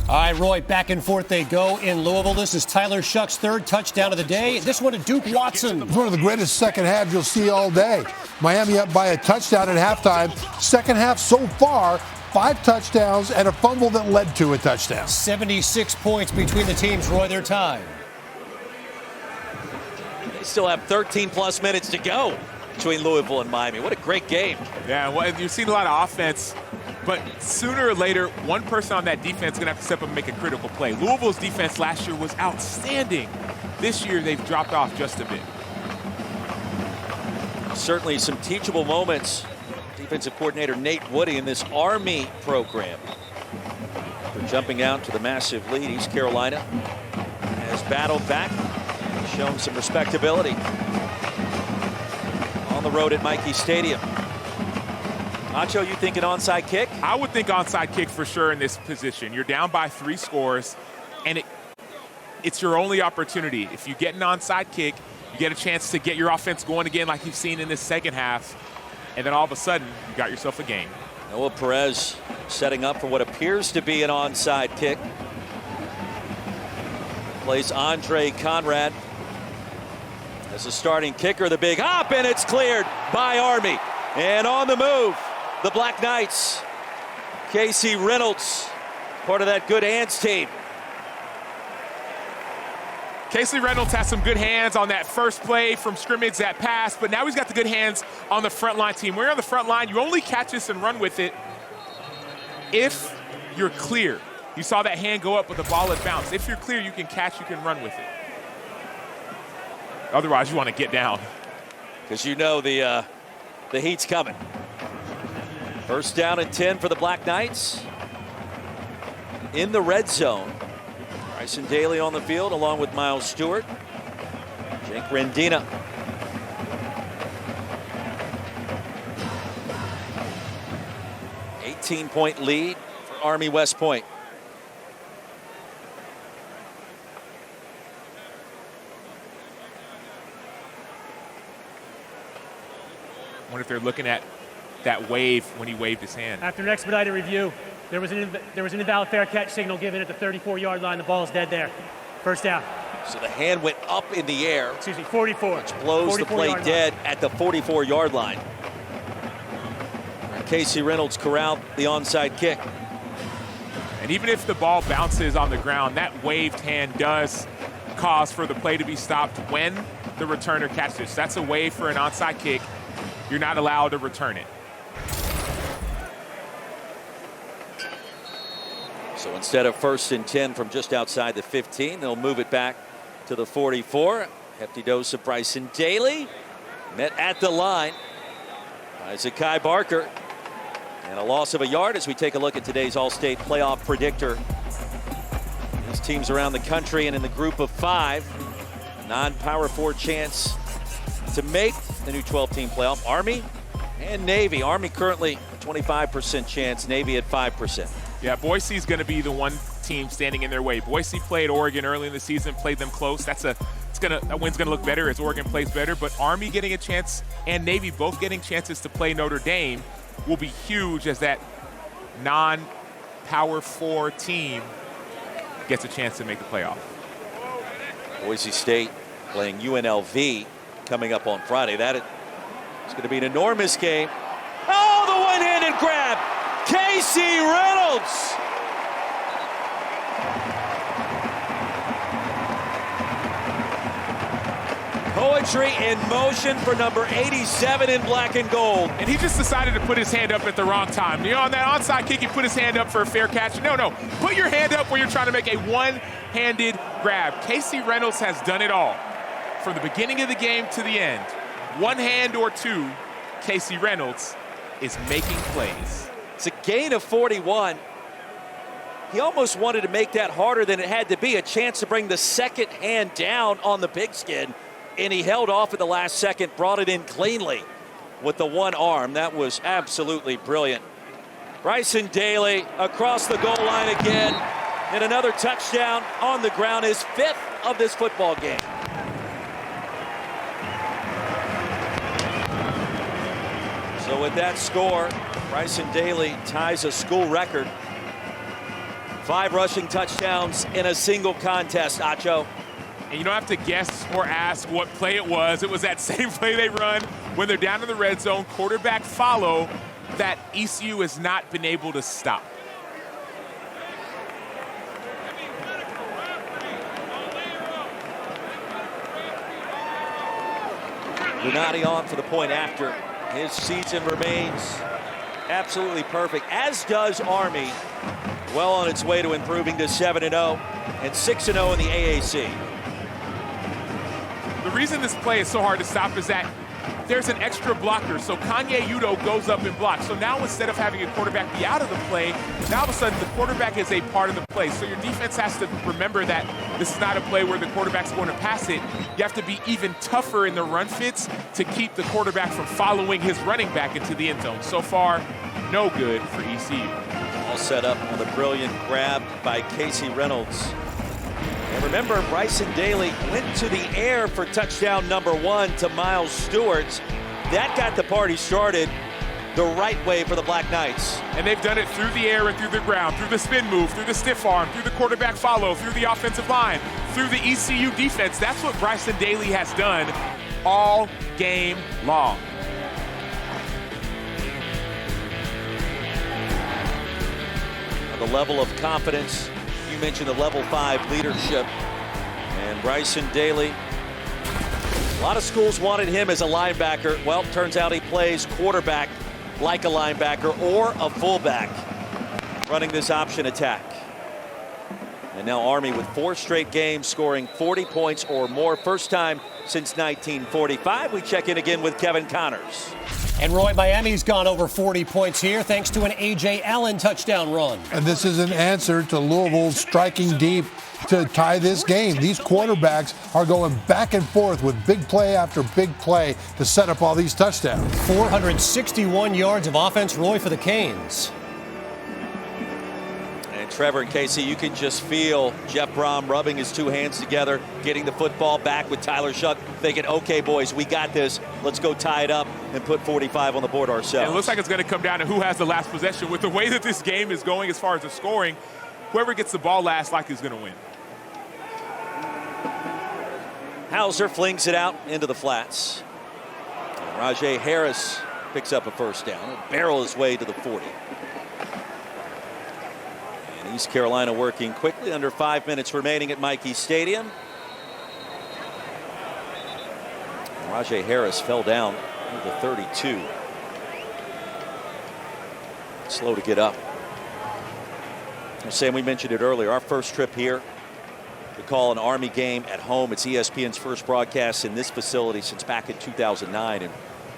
All right, Roy, back and forth they go in Louisville. This is Tyler Shuck's third touchdown of the day. This one to Duke Watson. It's one of the greatest second halves you'll see all day. Miami up by a touchdown at halftime. Second half so far, 5 touchdowns and a fumble that led to a touchdown. 76 points between the teams, Roy, their time. They still have 13-plus minutes to go between Louisville and Miami. What a great game. Yeah, well, you've seen a lot of offense. But sooner or later, one person on that defense is going to have to step up and make a critical play. Louisville's defense last year was outstanding. This year, they've dropped off just a bit. Certainly some teachable moments. Defensive coordinator Nate Woody in this Army program. They're jumping out to the massive lead. East Carolina has battled back and shown some respectability on the road at Michie Stadium. Nacho, you think an onside kick? I would think onside kick for sure in this position. You're down by 3 scores, and it's your only opportunity. If you get an onside kick, you get a chance to get your offense going again like you've seen in this second half, and then all of a sudden, you got yourself a game. Noah Perez setting up for what appears to be an onside kick. Plays Andre Conrad as the starting kicker. The big hop, and it's cleared by Army. And on the move, the Black Knights Casey Reynolds, part of that good hands team. Casey Reynolds has some good hands on that first play from scrimmage, that pass, but now he's got the good hands on the front line team. When you're on the front line, you only catch this and run with it if you're clear. You saw that hand go up, but the ball had bounced. If you're clear, you can catch, you can run with it. Otherwise, you want to get down. Because you know the heat's coming. First down and 10 for the Black Knights. In the red zone. Bryson Daly on the field along with Miles Stewart. Jake Rendina. $18-point lead for Army West Point. I wonder if they're looking at that wave when he waved his hand. After an expedited review, there was an invalid fair catch signal given at the 34-yard line. The ball is dead there. First down. So the hand went up in the air. Excuse me, 44. Which blows the play dead at the 44-yard line. And Casey Reynolds corralled the onside kick. And even if the ball bounces on the ground, that waved hand does cause for the play to be stopped when the returner catches. That's a wave for an onside kick. You're not allowed to return it. So instead of 1st and 10 from just outside the 15, they'll move it back to the 44. Hefty dose of Bryson Daly. Met at the line by Zakai Barker. And a loss of a yard as we take a look at today's All-State playoff predictor. These teams around the country and in the group of 5. Non-Power 4 chance to make the new 12-team playoff. Army and Navy. Army currently a 25% chance, Navy at 5%. Yeah, Boise's going to be the one team standing in their way. Boise played Oregon early in the season, played them close. That win's going to look better as Oregon plays better. But Army getting a chance and Navy both getting chances to play Notre Dame will be huge as that non-Power 4 team gets a chance to make the playoff. Boise State playing UNLV coming up on Friday. That is going to be an enormous game. Oh, the one-handed grab. Casey Reynolds. Poetry in motion for number 87 in black and gold. And he just decided to put his hand up at the wrong time. You know, on that onside kick, he put his hand up for a fair catch. No. Put your hand up when you're trying to make a one-handed grab. Casey Reynolds has done it all. From the beginning of the game to the end. One hand or two, Casey Reynolds is making plays. It's a gain of 41. He almost wanted to make that harder than it had to be. A chance to bring the second hand down on the pigskin. And he held off at the last second, brought it in cleanly with the one arm. That was absolutely brilliant. Bryson Daly across the goal line again. And another touchdown on the ground, his 5th of this football game. So with that score, Bryson Daly ties a school record. 5 rushing touchdowns in a single contest, Acho. And you don't have to guess or ask what play it was. It was that same play they run when they're down in the red zone, quarterback follow, that ECU has not been able to stop. Lunati on for the point after. His season remains absolutely perfect, as does Army. Well on its way to improving to 7-0 and 6-0 in the AAC. The reason this play is so hard to stop is that there's an extra blocker. So Kanye Udo goes up and blocks. So now instead of having a quarterback be out of the play, now all of a sudden the quarterback is a part of the play. So your defense has to remember that this is not a play where the quarterback's going to pass it. You have to be even tougher in the run fits to keep the quarterback from following his running back into the end zone. So far, no good for ECU. All set up on a brilliant grab by Casey Reynolds. And remember, Bryson Daly went to the air for touchdown number 1 to Miles Stewart. That got the party started the right way for the Black Knights. And they've done it through the air and through the ground, through the spin move, through the stiff arm, through the quarterback follow, through the offensive line, through the ECU defense. That's what Bryson Daly has done all game long. the level of confidence. You mentioned the level 5 leadership. And Bryson Daly, a lot of schools wanted him as a linebacker. Well, turns out he plays quarterback like a linebacker or a fullback, running this option attack. And now Army with 4 straight games scoring 40 points or more. First time since 1945. We check in again with Kevin Connors. And Roy, Miami's gone over 40 points here thanks to an A.J. Allen touchdown run. And this is an answer to Louisville striking deep to tie this game. These quarterbacks are going back and forth with big play after big play to set up all these touchdowns. 461 yards of offense, Roy, for the Canes. And Trevor and Casey, you can just feel Jeff Brom rubbing his 2 hands together, getting the football back with Tyler Shuck, thinking, okay, boys, we got this. Let's go tie it up and put 45 on the board ourselves. And it looks like it's going to come down to who has the last possession. With the way that this game is going as far as the scoring, whoever gets the ball last likely is going to win. Hauser flings it out into the flats. Rajay Harris picks up a first down and barrel his way to the 40. And East Carolina working quickly, under 5 minutes remaining at Michie Stadium. Rajay Harris fell down to the 32. Slow to get up. Sam, we mentioned it earlier, our first trip here to call an Army game at home. It's ESPN's first broadcast in this facility since back in 2009. And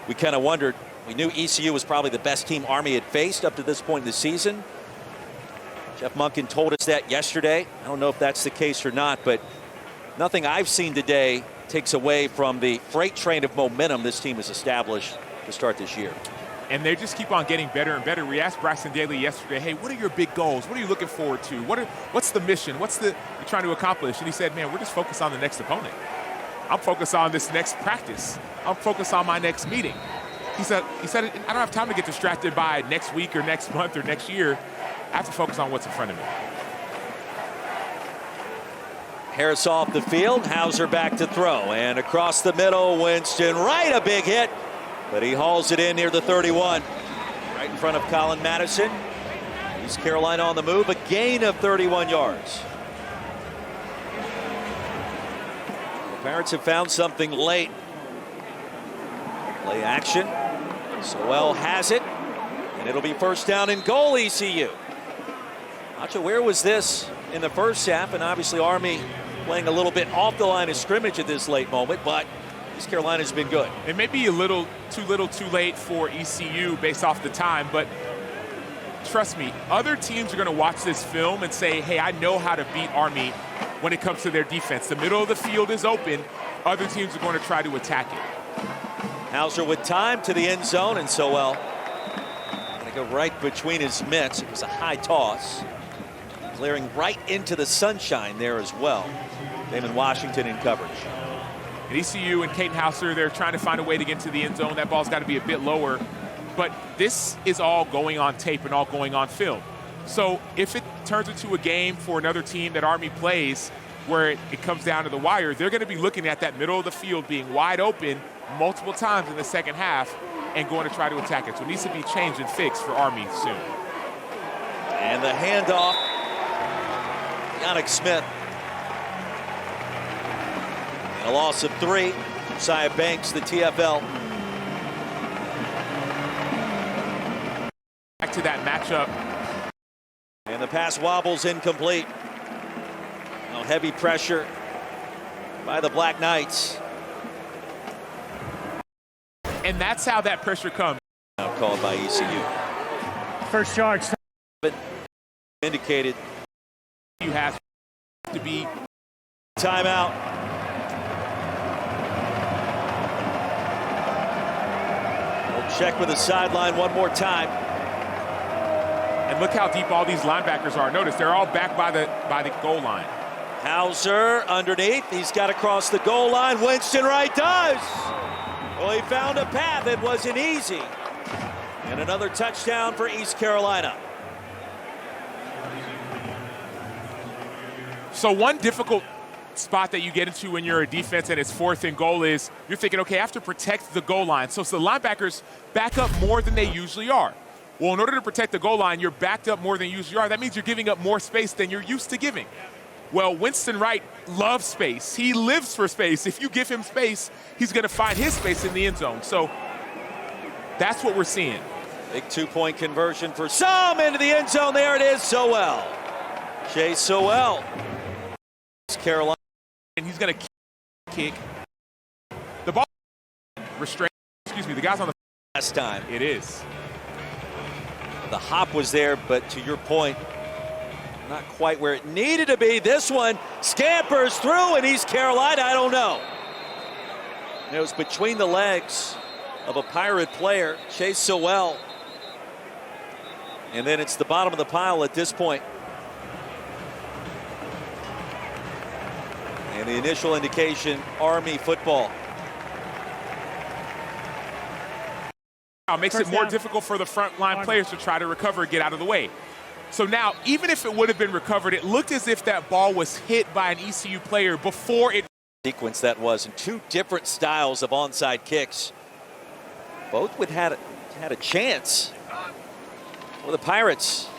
we kind of wondered, we knew ECU was probably the best team Army had faced up to this point in the season. Jeff Monken told us that yesterday. I don't know if that's the case or not, but nothing I've seen today takes away from the freight train of momentum this team has established to start this year. And they just keep on getting better and better. We asked Bryson Daly yesterday, hey, what are your big goals? What are you looking forward to? What's the mission? What's you're trying to accomplish? And he said, man, we're just focused on the next opponent. I'm focused on this next practice. I'm focused on my next meeting. He said, I don't have time to get distracted by next week or next month or next year. I have to focus on what's in front of me. Harris off the field, Hauser back to throw, and across the middle, Winston Wright, a big hit. But he hauls it in near the 31, right in front of Colin Madison. East Carolina on the move, a gain of 31 yards. The Pirates have found something late. Play action. Sowell has it, and it'll be first down and goal, ECU. Nacho, where was this in the first half? And obviously Army playing a little bit off the line of scrimmage at this late moment, but East Carolina's been good. It may be a little too late for ECU based off the time, but trust me, other teams are going to watch this film and say, hey, I know how to beat Army when it comes to their defense. The middle of the field is open. Other teams are going to try to attack it. Hauser with time to the end zone, and Sowell going to go right between his mitts. It was a high toss. Clearing right into the sunshine there as well. Damon Washington in coverage. And ECU and Caden Hauser, they're trying to find a way to get into the end zone. That ball's got to be a bit lower. But this is all going on tape and all going on film. So if it turns into a game for another team that Army plays where it comes down to the wire, they're going to be looking at that middle of the field being wide open multiple times in the second half and going to try to attack it. So it needs to be changed and fixed for Army soon. And the handoff, Yannick Smith. And a loss of 3. Josiah Banks, the TFL. Back to that matchup. And the pass wobbles incomplete. Now heavy pressure by the Black Knights. And that's how that pressure comes. Now called by ECU. First charge. Indicated. You have to be. Timeout. We'll check with the sideline one more time. And look how deep all these linebackers are. Notice they're all back by the goal line. Hauser underneath. He's got to cross the goal line. Winston Wright does. Well, he found a path. It wasn't easy. And another touchdown for East Carolina. So one difficult spot that you get into when you're a defense and it's 4th and goal is you're thinking, okay, I have to protect the goal line. So the linebackers back up more than they usually are. Well, in order to protect the goal line, you're backed up more than you usually are. That means you're giving up more space than you're used to giving. Well, Winston Wright loves space. He lives for space. If you give him space, he's going to find his space in the end zone. So that's what we're seeing. Big two-point conversion for some into the end zone. There it is, Sowell. Chase Sowell. Carolina. And he's going to kick. The ball restrained. Excuse me, the guy's on the last time. It is. The hop was there, but to your point, not quite where it needed to be. This one scampers through, and he's Carolina. I don't know. It was between the legs of a Pirate player, Chase Sowell. And then it's the bottom of the pile at this point. And the initial indication, Army football. Makes it more difficult for the front line players to try to recover, get out of the way. So now, even if it would have been recovered, it looked as if that ball was hit by an ECU player before it. Sequence that was, in two different styles of onside kicks. Both would had a chance for the Pirates.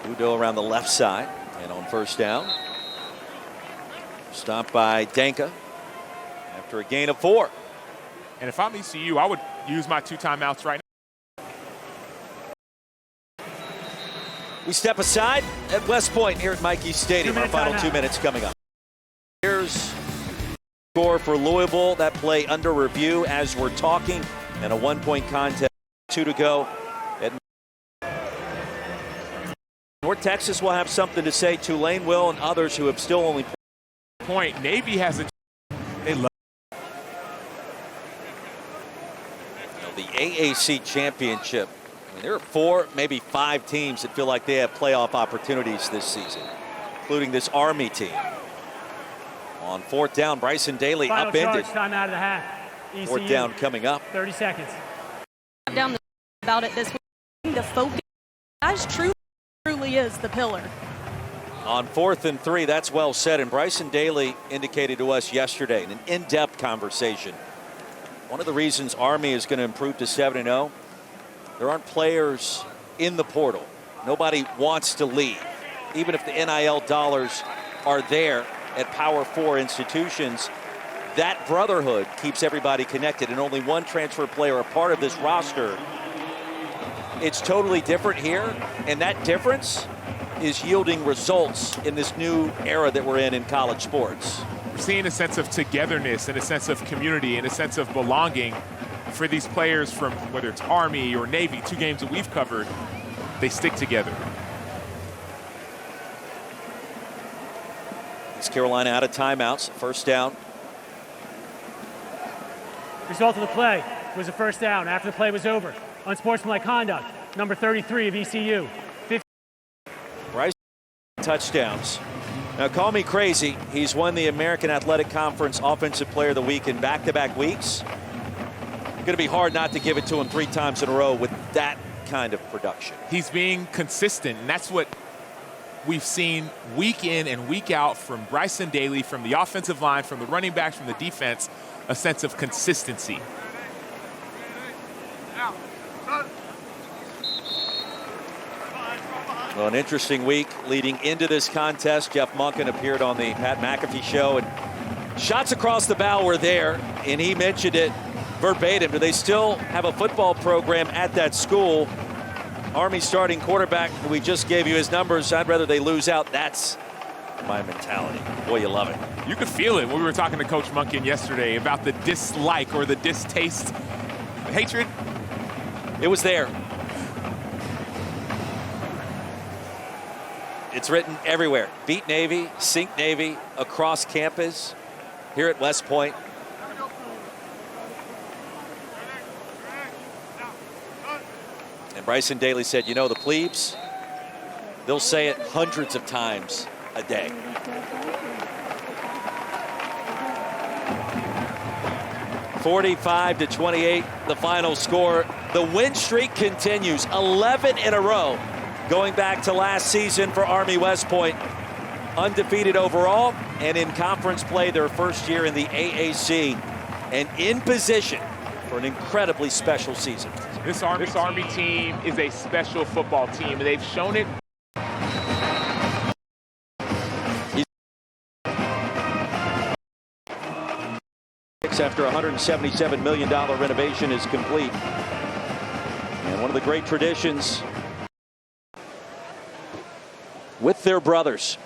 Udo around the left side and on first down. Stopped by Danka after a gain of 4. And if I'm ECU, I would use my 2 timeouts right now. We step aside at West Point here at Michie Stadium. Our final 2 minutes coming up. Here's score for Louisville. That play under review as we're talking, and a 1-point contest. 2 to go. North Texas will have something to say. Tulane will, and others who have still only point. Navy has a. They love. The AAC championship. I mean, there are 4, maybe 5 teams that feel like they have playoff opportunities this season, including this Army team. On 4th down, Bryson Daly Final upended. charge, time out of the half. ECU. 4th down coming up. 30 seconds. Down about it this week. The focus, guys, truly is the pillar. On 4th and 3, that's well said. And Bryson Daly indicated to us yesterday in an in-depth conversation, one of the reasons Army is going to improve to 7-0, there aren't players in the portal. Nobody wants to leave. Even if the NIL dollars are there at Power 4 institutions, that brotherhood keeps everybody connected, and only one transfer player a part of this roster. It's totally different here, and that difference is yielding results in this new era that we're in college sports. We're seeing a sense of togetherness and a sense of community and a sense of belonging for these players from whether it's Army or Navy, 2 games that we've covered. They stick together. East Carolina out of timeouts. First down. Result of the play was a first down after the play was over. Unsportsmanlike conduct, number 33 of ECU. Bryce touchdowns. Now, call me crazy. He's won the American Athletic Conference Offensive Player of the Week in back-to-back weeks. Going to be hard not to give it to him 3 times in a row with that kind of production. He's being consistent, and that's what we've seen week in and week out from Bryson Daly, from the offensive line, from the running backs, from the defense, a sense of consistency. Well, an interesting week leading into this contest. Jeff Monken appeared on the Pat McAfee show, and shots across the bow were there, and he mentioned it verbatim. Do they still have a football program at that school? Army starting quarterback, we just gave you his numbers. I'd rather they lose out. That's my mentality. Boy, you love it. You could feel it when we were talking to Coach Monken yesterday about the dislike or the distaste, the hatred. It was there. It's written everywhere. Beat Navy, sink Navy, across campus, here at West Point. And Bryson Daly said, you know, the plebes, they'll say it hundreds of times a day. (45-28), the final score. The win streak continues, 11 in a row. Going back to last season for Army West Point, undefeated overall and in conference play their first year in the AAC, and in position for an incredibly special season. This Army team is a special football team, and they've shown it. After a $177 million renovation is complete. And one of the great traditions with their brothers.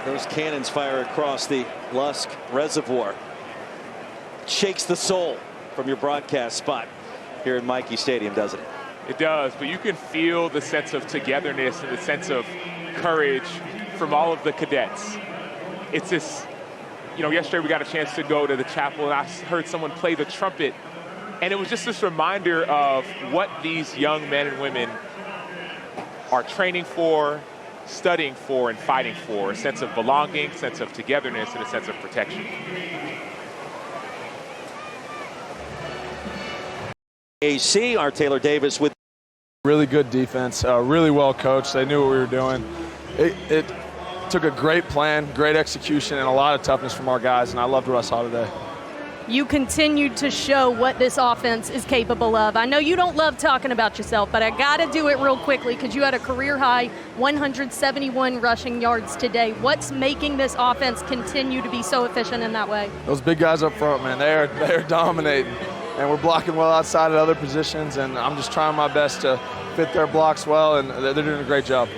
Those cannons fire across the Lusk Reservoir. Shakes the soul from your broadcast spot here in Michie Stadium, doesn't it? It does, but you can feel the sense of togetherness and the sense of courage from all of the cadets. It's this, you know, yesterday we got a chance to go to the chapel and I heard someone play the trumpet, and it was just this reminder of what these young men and women are training for, studying for, and fighting for. A sense of belonging, sense of togetherness, and a sense of protection. AC, our Taylor Davis with really good defense, really well coached. They knew what we were doing. It took a great plan, great execution, and a lot of toughness from our guys, and I loved what I saw today. You continued to show what this offense is capable of. I know you don't love talking about yourself, but I got to do it real quickly because you had a career-high 171 rushing yards today. What's making this offense continue to be so efficient in that way? Those big guys up front, man, they're dominating, and we're blocking well outside at other positions, and I'm just trying my best to fit their blocks well, and they're doing a great job.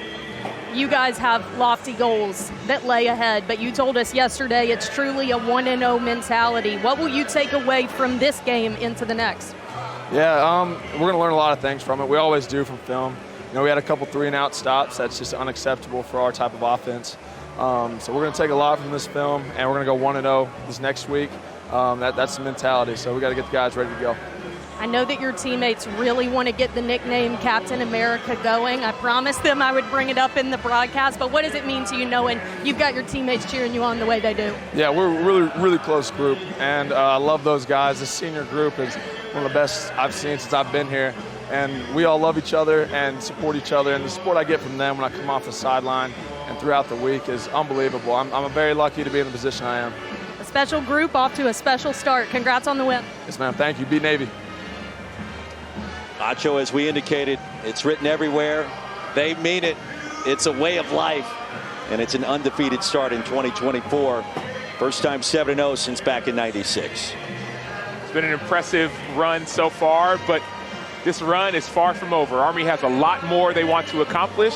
You guys have lofty goals that lay ahead, but you told us yesterday it's truly a 1-0 mentality. What will you take away from this game into the next? Yeah, we're going to learn a lot of things from it. We always do from film. You know, we had a couple 3-and-out stops. That's just unacceptable for our type of offense. So we're going to take a lot from this film, and we're going to go 1-0 this next week. That's the mentality, so we got to get the guys ready to go. I know that your teammates really want to get the nickname Captain America going. I promised them I would bring it up in the broadcast, but what does it mean to you knowing you've got your teammates cheering you on the way they do? Yeah, we're a really, really close group, and I love those guys. The senior group is one of the best I've seen since I've been here, and we all love each other and support each other, and the support I get from them when I come off the sideline and throughout the week is unbelievable. I'm very lucky to be in the position I am. A special group off to a special start. Congrats on the win. Yes, ma'am. Thank you. Beat Navy. Acho, as we indicated, it's written everywhere. They mean it. It's a way of life, and it's an undefeated start in 2024. First time 7-0 since back in '96. It's been an impressive run so far, but this run is far from over. Army has a lot more they want to accomplish.